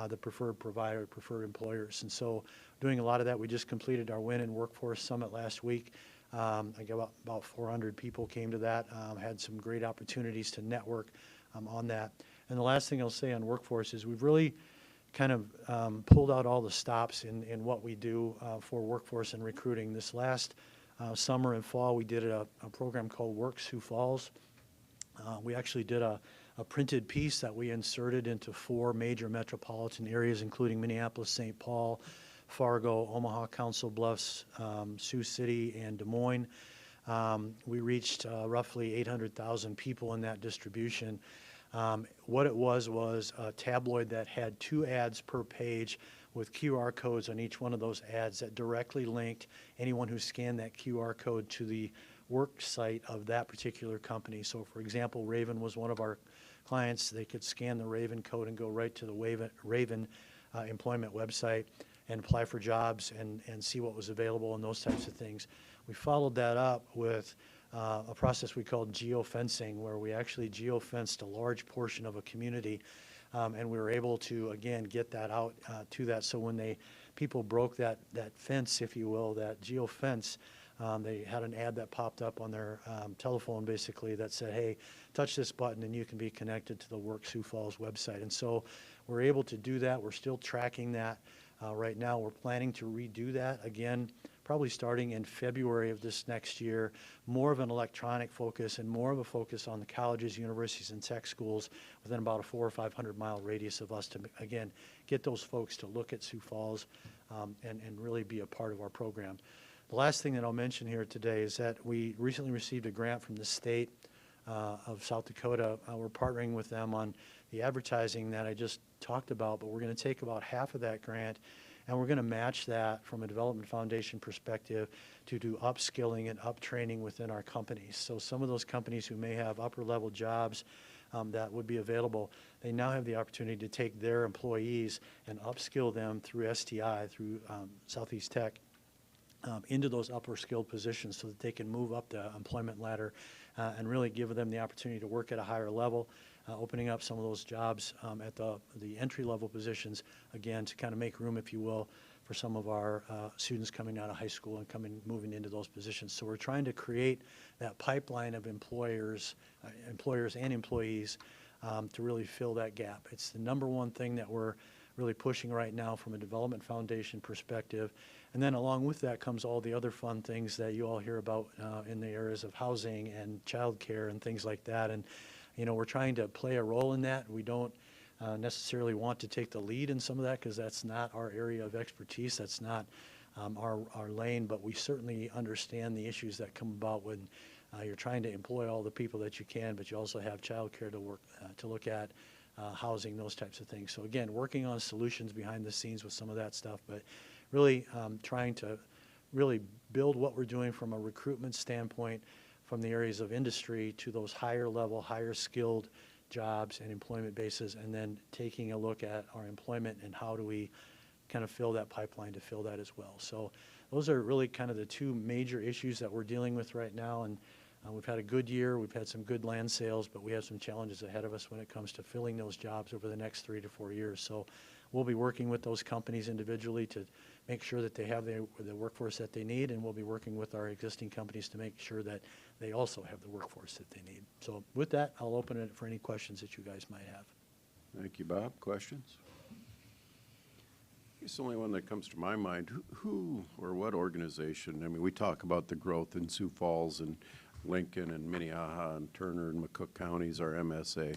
the preferred provider, preferred employers. And so doing a lot of that. We just completed our Win in Workforce Summit last week. I got about 400 people came to that, had some great opportunities to network on that. And the last thing I'll say on workforce is we've really kind of pulled out all the stops in what we do for workforce and recruiting. This last summer and fall, we did a program called Work Sioux Falls. We actually did a printed piece that we inserted into 4 major metropolitan areas, including Minneapolis, St. Paul, Fargo, Omaha, Council Bluffs, Sioux City, and Des Moines. We reached roughly 800,000 people in that distribution. What it was a tabloid that had 2 ads per page with QR codes on each one of those ads that directly linked anyone who scanned that QR code to the work site of that particular company. So for example, Raven was one of our clients. They could scan the Raven code and go right to the Raven employment website and apply for jobs and see what was available and those types of things. We followed that up with a process we called geofencing, where we actually geofenced a large portion of a community, and we were able to, again, get that out to that. So when people broke that fence, if you will, that geofence, they had an ad that popped up on their telephone, basically, that said, hey, touch this button and you can be connected to the Work Sioux Falls website. And so we're able to do that. We're still tracking that right now. We're planning to redo that again, probably starting in February of this next year, more of an electronic focus and more of a focus on the colleges, universities, and tech schools within about a 400 or 500 mile radius of us to, again, get those folks to look at Sioux Falls and really be a part of our program. The last thing that I'll mention here today is that we recently received a grant from the state of South Dakota. We're partnering with them on the advertising that I just talked about, but we're going to take about half of that grant and we're going to match that from a development foundation perspective to do upskilling and uptraining within our companies. So some of those companies who may have upper level jobs that would be available, they now have the opportunity to take their employees and upskill them through STI, through Southeast Tech, into those upper skilled positions so that they can move up the employment ladder and really give them the opportunity to work at a higher level, opening up some of those jobs at the entry level positions, again, to kind of make room, if you will, for some of our students coming out of high school and moving into those positions. So we're trying to create that pipeline of employers and employees to really fill that gap. It's the number one thing that we're really pushing right now from a development foundation perspective. And then along with that comes all the other fun things that you all hear about in the areas of housing and childcare and things like that. And, you know, we're trying to play a role in that. We don't necessarily want to take the lead in some of that because that's not our area of expertise. That's not our lane, but we certainly understand the issues that come about when you're trying to employ all the people that you can, but you also have childcare to look at, housing, those types of things. So again, working on solutions behind the scenes with some of that stuff, but really trying to really build what we're doing from a recruitment standpoint from the areas of industry to those higher level, higher skilled jobs and employment bases, and then taking a look at our employment and how do we kind of fill that pipeline to fill that as well. So those are really kind of the 2 major issues that we're dealing with right now. And we've had a good year. We've had some good land sales, but we have some challenges ahead of us when it comes to filling those jobs over the next 3 to 4 years. So we'll be working with those companies individually to make sure that they have the workforce that they need, and we'll be working with our existing companies to make sure that they also have the workforce that they need. So with that, I'll open it for any questions that you guys might have. Thank you, Bob. Questions? It's the only one that comes to my mind. Who or what organization? I mean, we talk about the growth in Sioux Falls and Lincoln and Minnehaha and Turner and McCook counties, our MSA.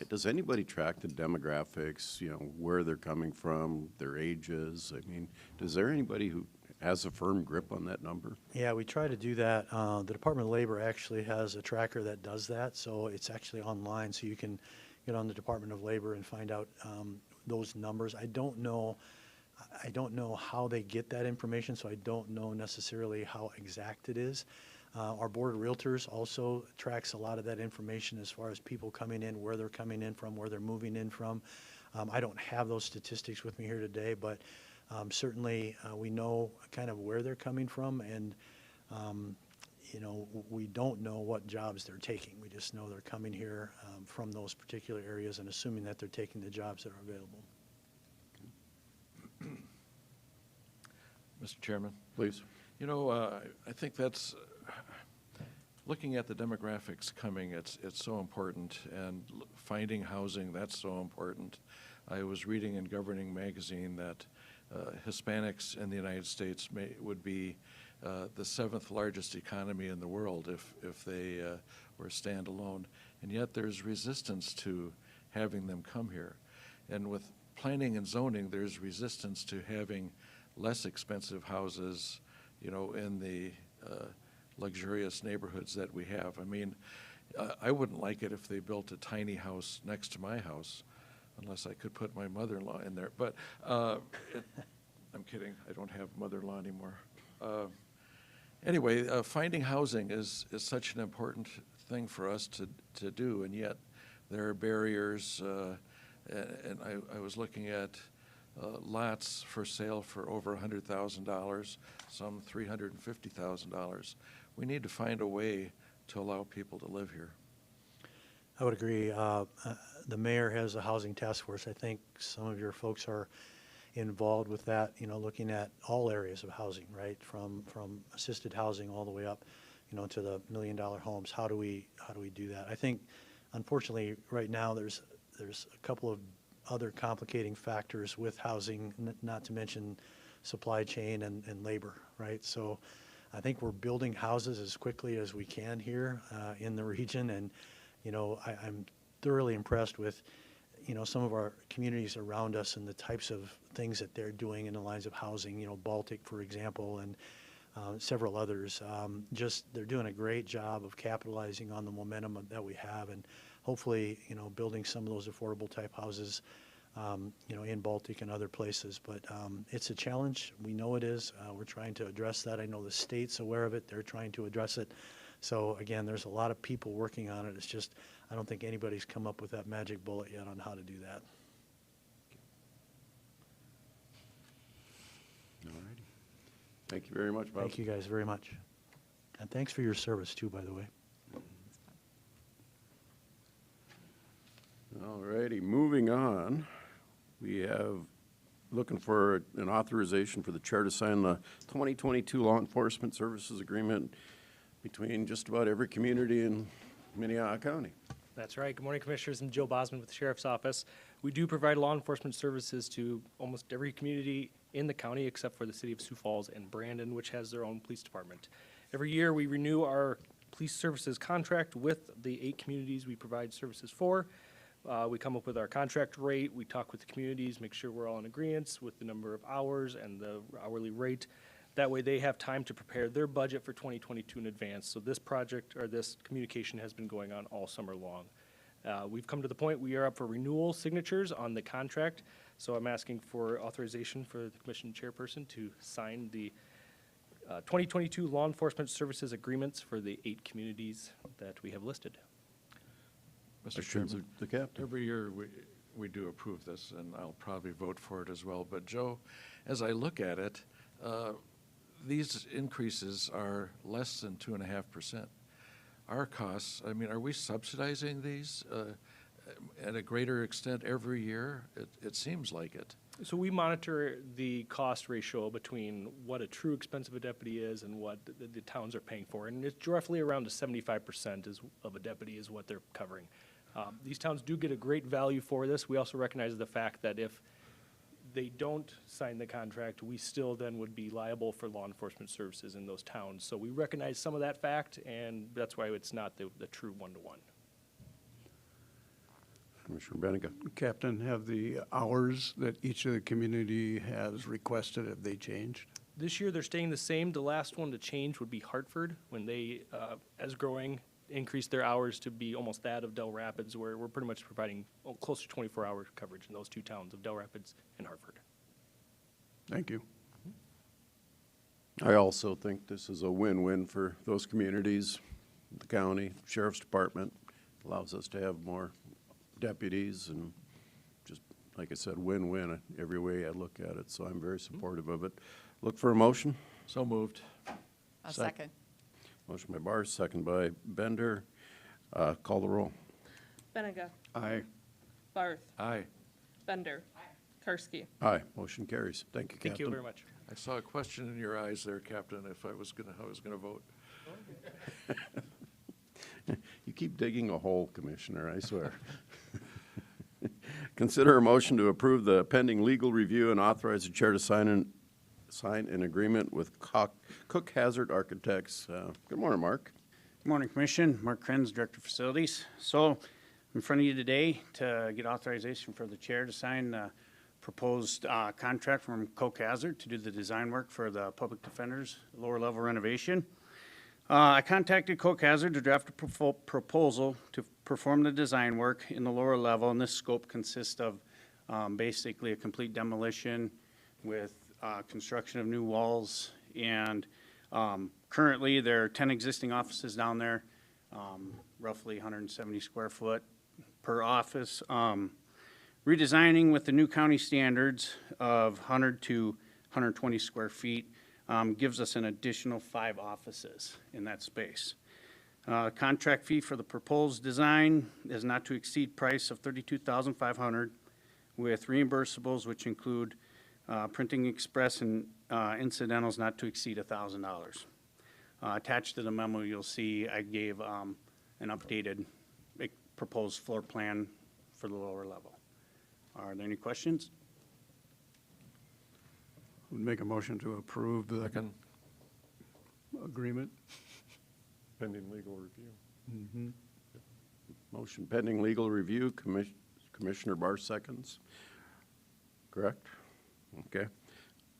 Does anybody track the demographics, you know, where they're coming from, their ages? I mean, is there anybody who has a firm grip on that number? Yeah, we try to do that. The Department of Labor actually has a tracker that does that, so it's actually online, so you can get on the Department of Labor and find out those numbers. I don't know how they get that information, so I don't know necessarily how exact it is. Our Board of Realtors also tracks a lot of that information as far as people coming in, where they're coming in from, where they're moving in from. I don't have those statistics with me here today, but certainly we know kind of where they're coming from, and you know, we don't know what jobs they're taking. We just know they're coming here from those particular areas and assuming that they're taking the jobs that are available. Mr. Chairman? Please. You know, I think that's, looking at the demographics coming, it's so important, and finding housing, that's so important. I was reading in Governing Magazine that Hispanics in the United States would be the 7th largest economy in the world if they were standalone, and yet there's resistance to having them come here. And with planning and zoning, there's resistance to having less expensive houses, you know, in the luxurious neighborhoods that we have. I mean, I wouldn't like it if they built a tiny house next to my house, unless I could put my mother-in-law in there. But I'm kidding. I don't have mother-in-law anymore. Anyway, finding housing is such an important thing for us to do, and yet there are barriers. And I was looking at lots for sale for over $100,000, some $350,000. We need to find a way to allow people to live here. I would agree. The mayor has a housing task force. I think some of your folks are involved with that, you know, looking at all areas of housing, right? From assisted housing all the way up, you know, to the $1 million homes. How do we do that? I think, unfortunately, right now there's a couple of other complicating factors with housing, not to mention supply chain and labor, right? So I think we're building houses as quickly as we can here in the region, and you know, I'm thoroughly impressed with, you know, some of our communities around us and the types of things that they're doing in the lines of housing, you know, Baltic, for example, and several others. Just they're doing a great job of capitalizing on the momentum that we have, and hopefully, you know, building some of those affordable type houses, you know, in Baltic and other places. But it's a challenge. We know it is. We're trying to address that. I know the state's aware of it. They're trying to address it. So again, there's a lot of people working on it. It's just, I don't think anybody's come up with that magic bullet yet on how to do that. All righty. Thank you very much, Bob. Thank you guys very much. And thanks for your service too, by the way. All righty, moving on. We have, looking for an authorization for the chair to sign the 2022 Law Enforcement Services Agreement between just about every community in Minnehaha County. That's right. Good morning, Commissioners. I'm Joe Bosman with the Sheriff's Office. We do provide law enforcement services to almost every community in the county except for the city of Sioux Falls and Brandon, which has their own police department. Every year, we renew our police services contract with the 8 communities we provide services for. We come up with our contract rate. We talk with the communities, make sure we're all in agreement with the number of hours and the hourly rate. That way they have time to prepare their budget for 2022 in advance. So this project, or this communication, has been going on all summer long. We've come to the point we are up for renewal signatures on the contract. So I'm asking for authorization for the commission chairperson to sign the 2022 law enforcement services agreements for the 8 communities that we have listed. Mr. Chairman, every year we do approve this, and I'll probably vote for it as well. But Joe, as I look at it, these increases are less than 2.5%. Our costs, I mean, are we subsidizing these? at a greater extent every year? It seems like it. So we monitor the cost ratio between what a true expense of a deputy is and what the towns are paying for. And it's roughly around 75% of a deputy is what they're covering. These towns do get a great value for this. We also recognize the fact that if they don't sign the contract, we still then would be liable for law enforcement services in those towns. So we recognize some of that fact, and that's why it's not the true one-to-one. Commissioner Benega. Captain, have the hours that each of the community has requested, have they changed? This year, they're staying the same. The last one to change would be Hartford, when they, as growing, increased their hours to be almost that of Del Rapids, where we're pretty much providing close to 24-hour coverage in those two towns of Del Rapids and Hartford. Thank you. I also think this is a win-win for those communities, the county, sheriff's department, allows us to have more deputies, and just, like I said, win-win every way I look at it, so I'm very supportive of it. Look for a motion. So moved. A second. Motion by Barr, second by Bender. Call the roll. Benega. Aye. Barth. Aye. Bender. Karski. Aye. Motion carries. Thank you, Captain. Thank you very much. I saw a question in your eyes there, Captain, if I was gonna vote. You keep digging a hole, Commissioner, I swear. Consider a motion to approve the pending legal review and authorize the chair to sign an agreement with Cook Hazard Architects. Good morning, Mark. Good morning, Commission. Mark Krenz, Director of Facilities. So I'm in front of you today to get authorization for the chair to sign the proposed contract from Cook Hazard to do the design work for the public defender's lower level renovation. I contacted Cook Hazard to draft a proposal to perform the design work in the lower level, and this scope consists of basically a complete demolition with construction of new walls, and currently there are 10 existing offices down there, roughly 170 square foot per office. Redesigning with the new county standards of 100 to 120 square feet gives us an additional 5 offices in that space. Contract fee for the proposed design is not to exceed price of $32,500 with reimbursables, which include printing express and incidentals not to exceed $1,000. Attached to the memo, you'll see I gave an updated proposed floor plan for the lower level. Are there any questions? Would make a motion to approve the Second. agreement. Pending legal review. Motion pending legal review. Commissioner Barr seconds. Correct? Okay.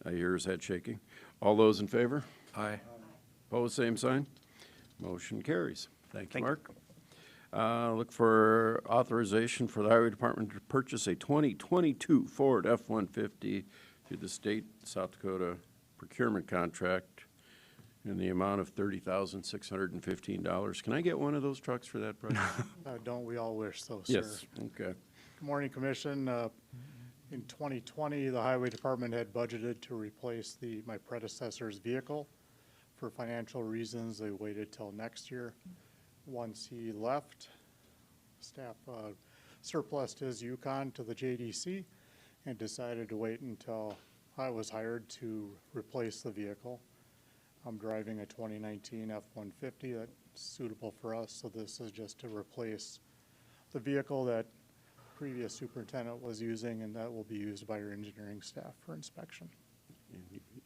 I hear his head shaking. All those in favor? Aye. Opposed, same sign. Motion carries. Thank you, Mark. Look for authorization for the Highway Department to purchase a 2022 Ford F-150 through the state South Dakota procurement contract in the amount of $30,615. Can I get one of those trucks for that price? Don't we all wish so, sir? Yes, okay. Good morning, Commission. In 2020, the Highway Department had budgeted to replace my predecessor's vehicle. For financial reasons, they waited till next year. Once he left, staff surplused his Yukon to the JDC and decided to wait until I was hired to replace the vehicle. I'm driving a 2019 F-150 that's suitable for us, so this is just to replace the vehicle that previous superintendent was using, and that will be used by your engineering staff for inspection.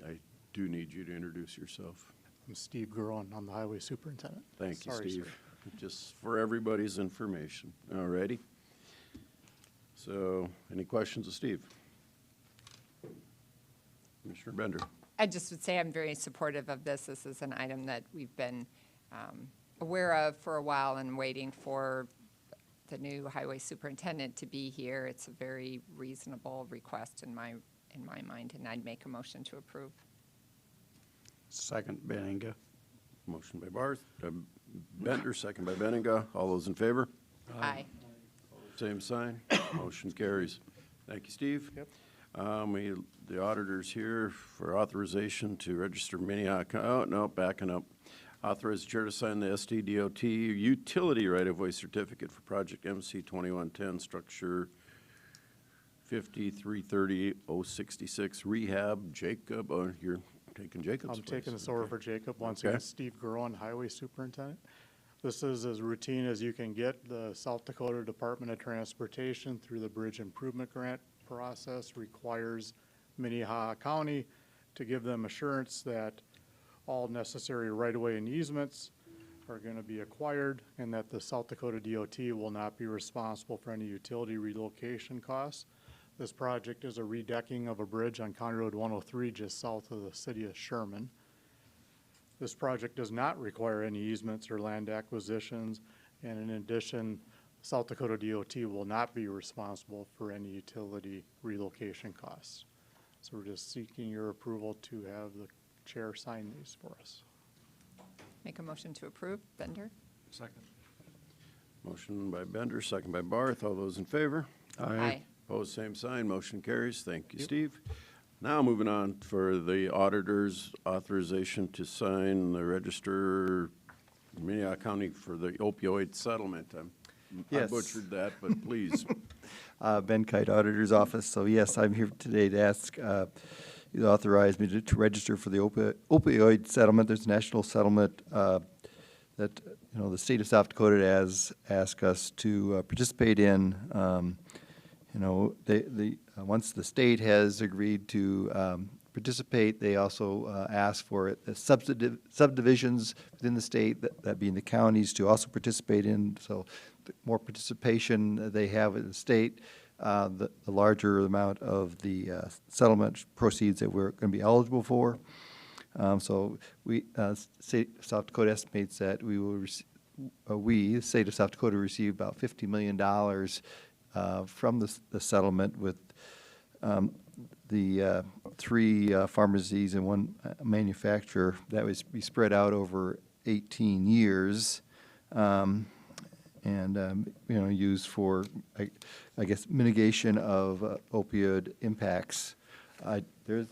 I do need you to introduce yourself. I'm Steve Guron. I'm the highway superintendent. Thank you, Sorry, Steve. sir. Just for everybody's information. All righty. So, any questions of Steve? Commissioner Bender. I just would say I'm very supportive of this. This is an item that we've been aware of for a while and waiting for the new highway superintendent to be here. It's a very reasonable request in my mind, and I'd make a motion to approve. Second, Benega. Motion by Barth, Bender, second by Benega. All those in favor? Aye. Same sign. Motion carries. Thank you, Steve. Yep. The auditor's here for authorization to register Minnehaha. Oh, no, backing up. Authorize the chair to sign the SDDOT utility right-of-way certificate for project MC 2110, structure 5330-066 rehab. Jacob, you're taking Jacob's I'm place. taking this over for Jacob. Once Okay. again, Steve Groen, Highway Superintendent. This is as routine as you can get. The South Dakota Department of Transportation, through the Bridge Improvement Grant process, requires Minnehaha County to give them assurance that all necessary right-of-way and easements are going to be acquired, and that the South Dakota DOT will not be responsible for any utility relocation costs. This project is a redecking of a bridge on County Road 103 just south of the city of Sherman. This project does not require any easements or land acquisitions, and in addition, South Dakota DOT will not be responsible for any utility relocation costs. So we're just seeking your approval to have the chair sign these for us. Make a motion to approve. Bender? Second. Motion by Bender, second by Barth. All those in favor? Aye. Opposed, same sign. Motion carries. Thank you, Steve. Now moving on for the auditor's authorization to sign the register Minnehaha County for the opioid settlement. I Yes. butchered that, but please. Ben Kite, Auditor's Office. So yes, I'm here today to ask you to authorize me to register for the opioid settlement. There's a national settlement that the state of South Dakota has asked us to participate in. Once the state has agreed to participate, they also ask for subdivisions within the state, that being the counties, to also participate in. So the more participation they have in the state, the larger amount of the settlement proceeds that we're going to be eligible for. So state of South Dakota estimates that we will the state of South Dakota, receive about $50 million from the settlement, with the three pharmacies and one manufacturer. That would be spread out over 18 years. Used for, I guess, mitigation of opioid impacts. The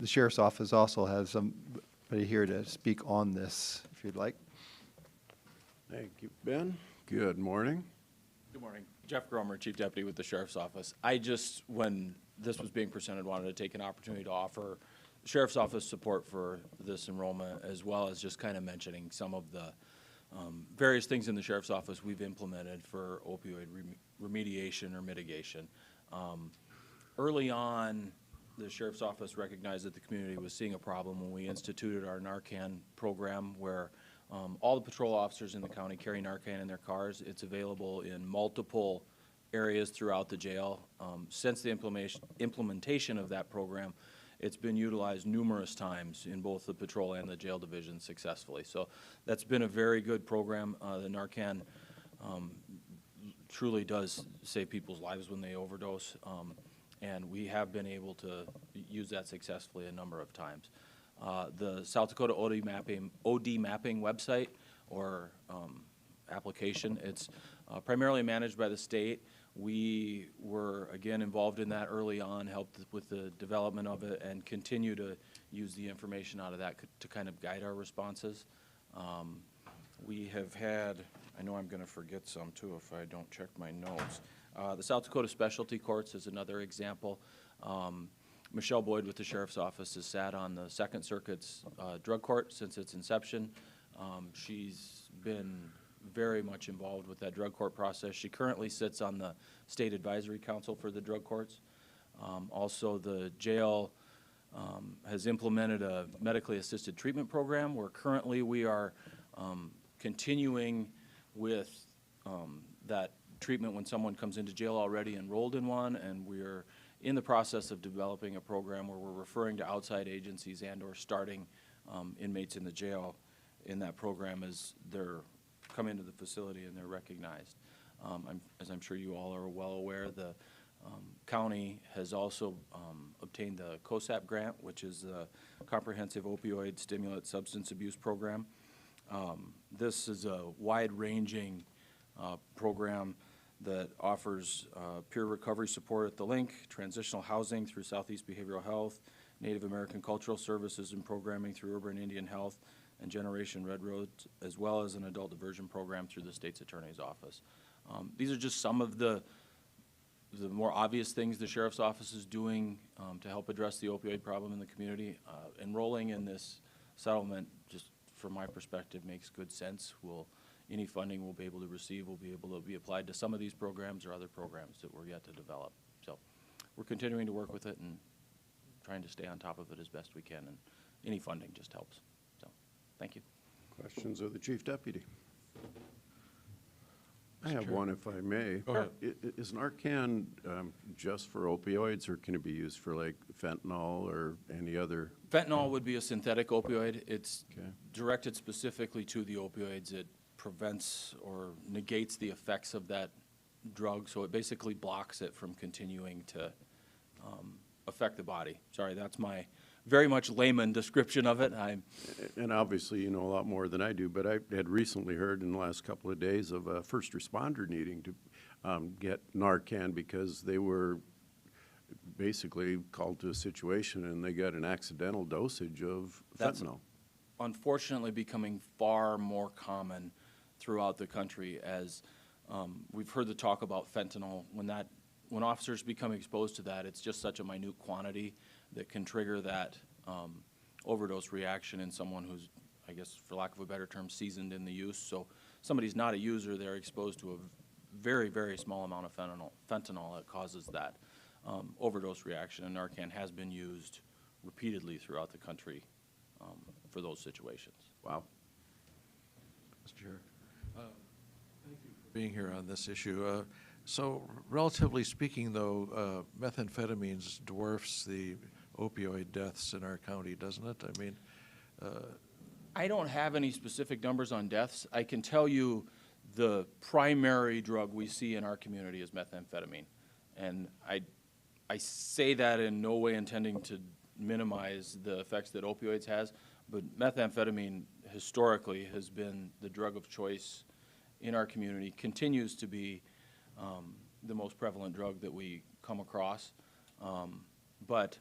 sheriff's office also has somebody here to speak on this, if you'd like. Thank you, Ben. Good morning. Good morning. Jeff Gromer, Chief Deputy with the Sheriff's Office. When this was being presented, wanted to take an opportunity to offer the Sheriff's Office support for this enrollment, as well as just kind of mentioning some of the various things in the Sheriff's Office we've implemented for opioid remediation or mitigation. Early on, the Sheriff's Office recognized that the community was seeing a problem when we instituted our Narcan program, where all the patrol officers in the county carry Narcan in their cars. It's available in multiple areas throughout the jail. Since the implementation of that program, it's been utilized numerous times in both the patrol and the jail division successfully. So that's been a very good program. The Narcan truly does save people's lives when they overdose, and we have been able to use that successfully a number of times. The South Dakota OD mapping website or application, it's primarily managed by the state. We were, again, involved in that early on, helped with the development of it, and continue to use the information out of that to kind of guide our responses. We have had, I know I'm going to forget some too if I don't check my notes. The South Dakota Specialty Courts is another example. Michelle Boyd with the Sheriff's Office has sat on the Second Circuit's drug court since its inception. She's been very much involved with that drug court process. She currently sits on the State Advisory Council for the drug courts. Also, the jail has implemented a medically assisted treatment program, where currently we are continuing with that treatment when someone comes into jail already enrolled in one, and we are in the process of developing a program where we're referring to outside agencies and or starting inmates in the jail in that program as they're come into the facility and they're recognized. As I'm sure you all are well aware, the county has also obtained the COSAP grant, which is the Comprehensive Opioid Stimulant Substance Abuse Program. This is a wide-ranging program that offers peer recovery support at the link, transitional housing through Southeast Behavioral Health, Native American Cultural Services and programming through Urban Indian Health, and Generation Red Roads, as well as an adult diversion program through the state's attorney's office. These are just some of the more obvious things the sheriff's office is doing to help address the opioid problem in the community. Enrolling in this settlement, just from my perspective, makes good sense. Any funding we'll be able to receive will be able to be applied to some of these programs or other programs that we're yet to develop. So we're continuing to work with it and trying to stay on top of it as best we can, and any funding just helps. So, thank you. Questions of the Chief Deputy? I Mr. have Chair. one, if I may. Go ahead. Is Narcan just for opioids, or can it be used for like fentanyl or any other? Fentanyl would be a synthetic opioid. It's Okay. directed specifically to the opioids. It prevents or negates the effects of that drug, so it basically blocks it from continuing to affect the body. Sorry, that's my very much layman description of it. And obviously, you know a lot more than I do, but I had recently heard in the last couple of days of a first responder needing to get Narcan because they were basically called to a situation and they got an accidental dosage of That's fentanyl. unfortunately becoming far more common throughout the country as we've heard the talk about fentanyl. When officers become exposed to that, it's just such a minute quantity that can trigger that overdose reaction in someone who's, I guess, for lack of a better term, seasoned in the use. So somebody's not a user, they're exposed to a very, very small amount of fentanyl that causes that overdose reaction, and Narcan has been used repeatedly throughout the country for those situations. Wow. Mr. Chair, thank you for being here on this issue. So relatively speaking, though, methamphetamines dwarfs the opioid deaths in our county, doesn't it? I mean, I don't have any specific numbers on deaths. I can tell you the primary drug we see in our community is methamphetamine. And I say that in no way intending to minimize the effects that opioids has, but methamphetamine historically has been the drug of choice in our community, continues to be the most prevalent drug that we come across. But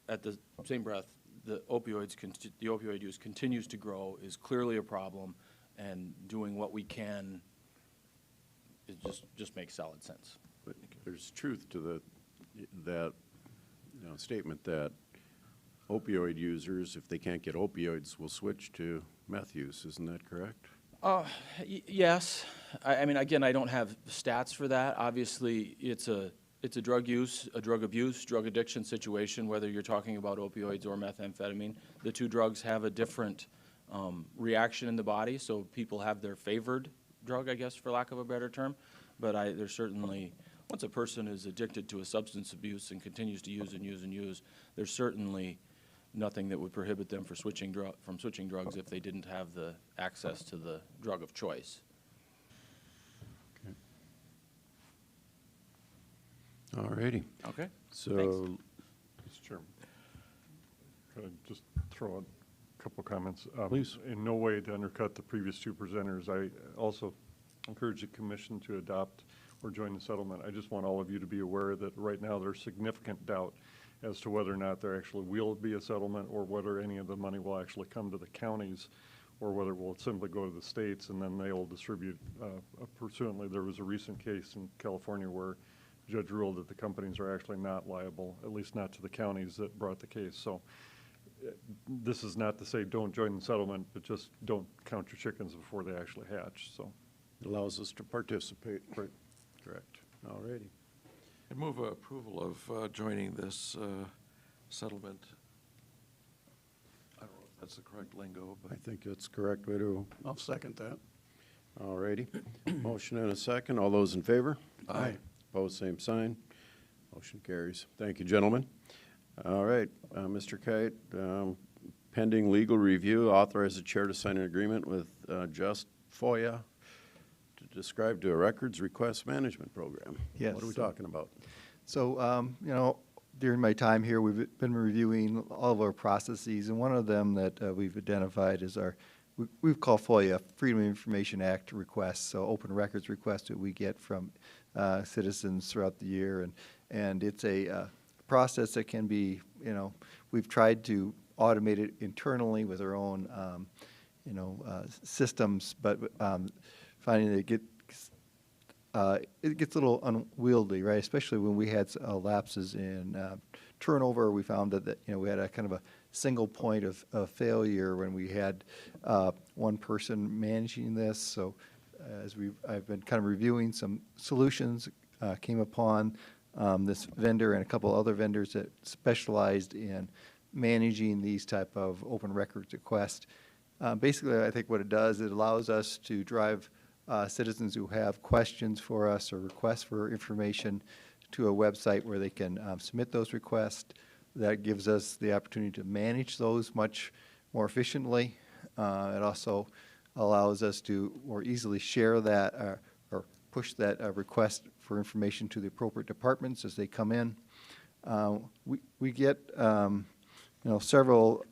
at the same breath, the opioid use continues to grow, is clearly a problem, and doing what we can, it just makes solid sense. But there's truth to that statement that opioid users, if they can't get opioids, will switch to meth use. Isn't that correct? Yes. I mean, again, I don't have stats for that. Obviously, it's a drug use, a drug abuse, drug addiction situation, whether you're talking about opioids or methamphetamine. The two drugs have a different reaction in the body, so people have their favored drug, I guess, for lack of a better term. But there's certainly, once a person is addicted to a substance abuse and continues to use and use and use, there's certainly nothing that would prohibit them from switching drugs if they didn't have the access to the drug of choice. Okay. All righty. Okay. So, Mr. Chairman, could I just throw out a couple comments? Please. In no way to undercut the previous two presenters. I also encourage the commission to adopt or join the settlement. I just want all of you to be aware that right now there's significant doubt as to whether or not there actually will be a settlement or whether any of the money will actually come to the counties or whether it will simply go to the states and then they will distribute pursuantly. There was a recent case in California where the judge ruled that the companies are actually not liable, at least not to the counties that brought the case. So this is not to say don't join the settlement, but just don't count your chickens before they actually hatch. So it allows us to participate. Right. Correct. All righty. I move approval of joining this settlement. I don't know if that's the correct lingo, but I think that's the correct way to. I'll second that. All righty. Motion and a second. All those in favor? Aye. Opposed, same sign. Motion carries. Thank you, gentlemen. All right, Mr. Kite, pending legal review, authorize the chair to sign an agreement with Just FOIA to describe to a records request management program. Yes. What are we talking about? So, you know, during my time here, we've been reviewing all of our processes, and one of them that we've identified is we've called FOIA, Freedom of Information Act requests, so open records requests that we get from citizens throughout the year, and it's a process that can be, you know, we've tried to automate it internally with our own systems, but finding that it gets a little unwieldy, right? Especially when we had lapses in turnover. We found that we had a kind of a single point of failure when we had one person managing this. So I've been kind of reviewing some solutions, came upon this vendor and a couple other vendors that specialized in managing these type of open records requests. Basically, I think what it does, it allows us to drive citizens who have questions for us or requests for information to a website where they can submit those requests. That gives us the opportunity to manage those much more efficiently. It also allows us to more easily share that or push that request for information to the appropriate departments as they come in. We get several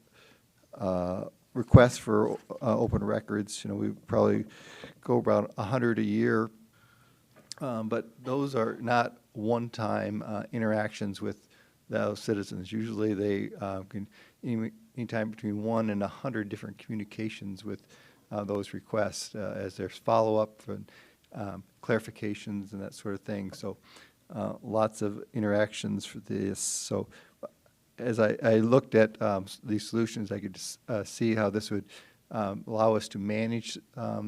requests for open records. We probably go about 100 a year, but those are not one-time interactions with those citizens. Usually they can anytime between 1 and 100 different communications with those requests as there's follow-up and clarifications and that sort of thing. So lots of interactions for this. So as I looked at these solutions, I could see how this would allow us to manage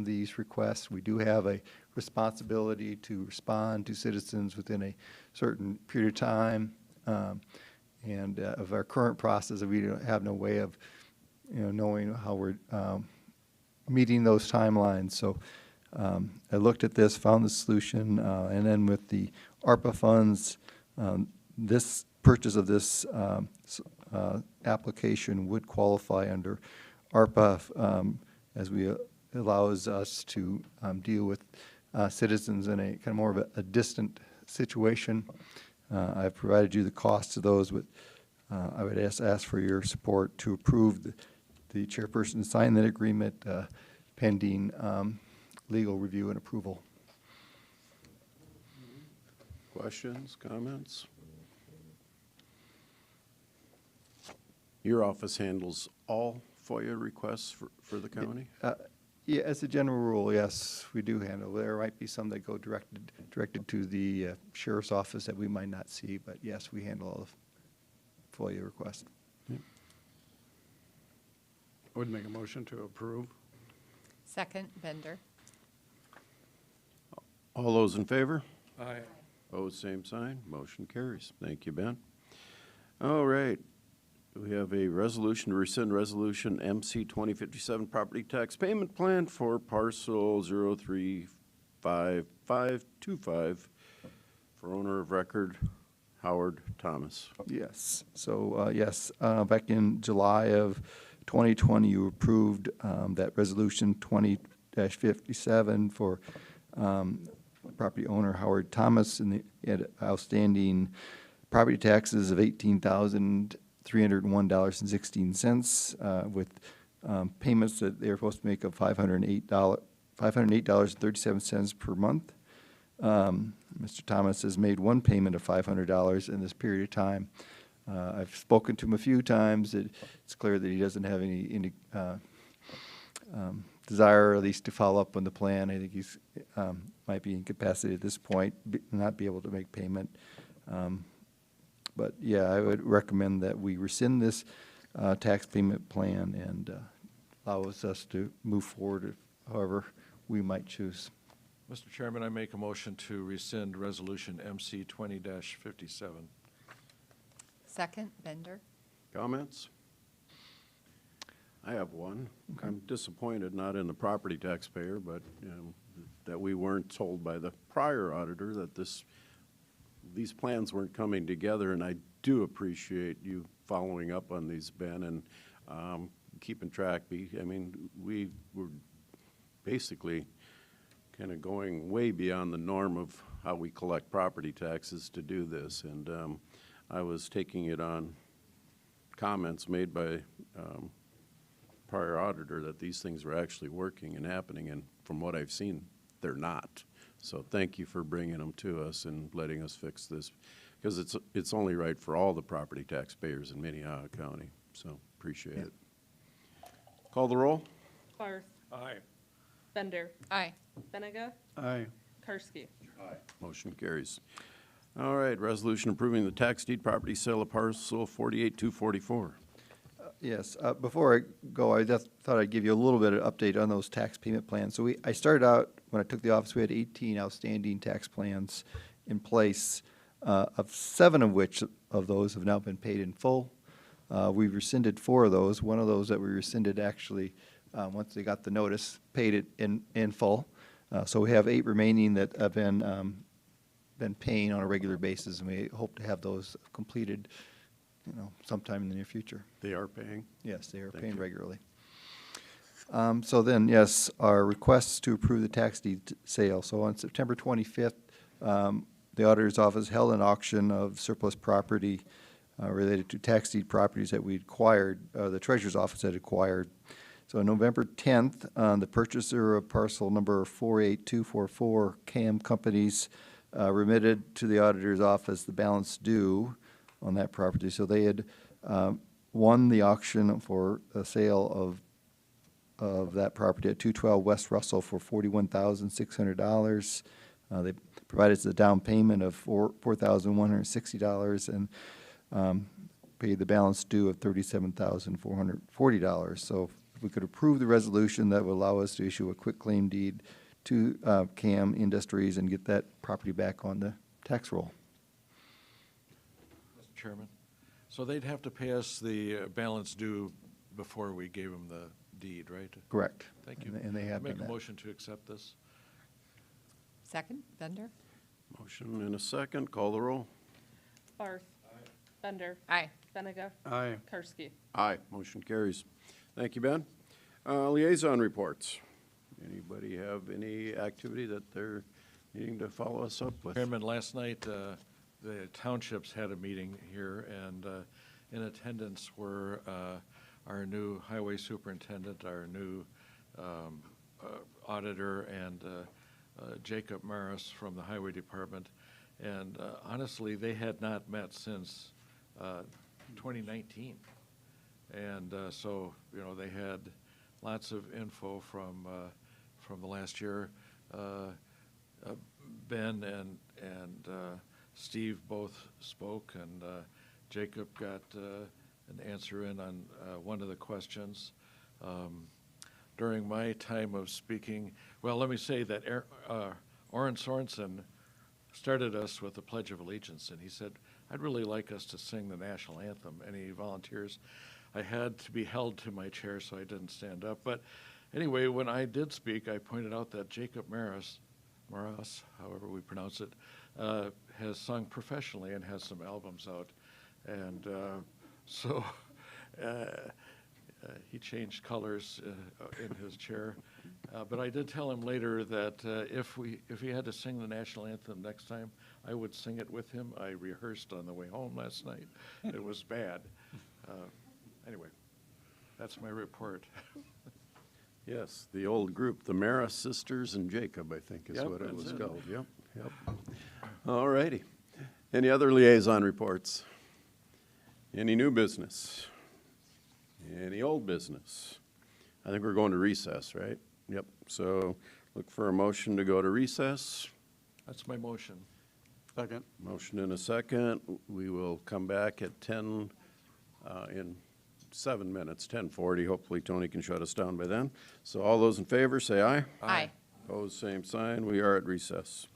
these requests. We do have a responsibility to respond to citizens within a certain period of time. And of our current process, we have no way of knowing how we're meeting those timelines. So I looked at this, found the solution, and then with the ARPA funds, this purchase of this application would qualify under ARPA as we allows us to deal with citizens in a kind of more of a distant situation. I've provided you the costs of those, but I would ask for your support to approve the chairperson to sign that agreement pending legal review and approval. Questions, comments? Your office handles all FOIA requests for the county? Yeah, as a general rule, yes, we do handle. There might be some that go directed to the sheriff's office that we might not see, but yes, we handle all the FOIA requests. Yep. I would make a motion to approve. Second, Bender. All those in favor? Aye. Opposed, same sign. Motion carries. Thank you, Ben. All right. We have a resolution to rescind resolution MC 2057 property tax payment plan for parcel 035525 for owner of record Howard Thomas. Yes. So, yes, back in July of 2020, you approved that resolution 20-57 for property owner Howard Thomas, and he had outstanding property taxes of $18,301.16 with payments that they were supposed to make of $508.37 per month. Mr. Thomas has made one payment of $500 in this period of time. I've spoken to him a few times. It's clear that he doesn't have any desire, at least, to follow up on the plan. I think he's might be incapacitated at this point, not be able to make payment. But yeah, I would recommend that we rescind this tax payment plan and allows us to move forward however we might choose. Mr. Chairman, I make a motion to rescind resolution MC 20-57. Second, Bender. Comments? I have one. Okay. I'm disappointed, not in the property taxpayer, but that we weren't told by the prior auditor that these plans weren't coming together, and I do appreciate you following up on these, Ben, and keeping track. I mean, we were basically kind of going way beyond the norm of how we collect property taxes to do this, and I was taking it on comments made by prior auditor that these things were actually working and happening, and from what I've seen, they're not. So thank you for bringing them to us and letting us fix this, because it's only right for all the property taxpayers in Minnehaha County. So appreciate it. Call the roll. Barth. Aye. Bender. Aye. Benega. Aye. Karski. Motion carries. All right, resolution approving the tax deed property sale of parcel 48244. Yes, before I go, I just thought I'd give you a little bit of update on those tax payment plans. So I started out, when I took the office, we had 18 outstanding tax plans in place, of 7 of which of those have now been paid in full. We've rescinded 4 of those. One of those that we rescinded actually, once they got the notice, paid it in full. So we have 8 remaining that have been paying on a regular basis, and we hope to have those completed, sometime in the near future. They are paying? Yes, they are Thank paying you. regularly. So then, yes, our requests to approve the tax deed sale. So on September 25th, the auditor's office held an auction of surplus property related to tax deed properties that we acquired, the treasurer's office had acquired. So on November 10th, the purchaser of parcel number 48244, CAM Companies, remitted to the auditor's office the balance due on that property. So they had won the auction for a sale of that property at 212 West Russell for $41,600. They provided us the down payment of $4,160 and paid the balance due of $37,440. So if we could approve the resolution, that would allow us to issue a quick claim deed to CAM Industries and get that property back on the tax roll. Mr. Chairman, so they'd have to pay us the balance due before we gave them the deed, right? Correct. Thank you. And they have Make done a that. motion to accept this. Second, Bender. Motion and a second. Call the roll. Barth. Bender. Aye. Benega. Aye. Karski. Aye. Motion carries. Thank you, Ben. Liaison reports. Anybody have any activity that they're needing to follow us up with? Chairman, last night, the townships had a meeting here, and in attendance were our new highway superintendent, our new auditor, and Jacob Maris from the highway department. And honestly, they had not met since 2019. And so, they had lots of info from the last year. Ben and Steve both spoke, and Jacob got an answer in on one of the questions. During my time of speaking, well, let me say that Orrin Sorensen started us with the Pledge of Allegiance, and he said, I'd really like us to sing the national anthem. Any volunteers? I had to be held to my chair, so I didn't stand up. But anyway, when I did speak, I pointed out that Jacob Maris, however we pronounce it, has sung professionally and has some albums out. And so he changed colors in his chair. But I did tell him later that if he had to sing the national anthem next time, I would sing it with him. I rehearsed on the way home last night. It was bad. Anyway, that's my report. Yes, the old group, the Maris sisters and Jacob, I think is Yep, what it that's was it. called. Yep. All righty. Any other liaison reports? Any new business? Any old business? I think we're going to recess, right? Yep. So look for a motion to go to recess. That's my motion. Second. Motion and a second. We will come back at 10 in 7 minutes, 10:40. Hopefully Tony can shut us down by then. So all those in favor, say aye. Aye. Opposed, same sign. We are at recess.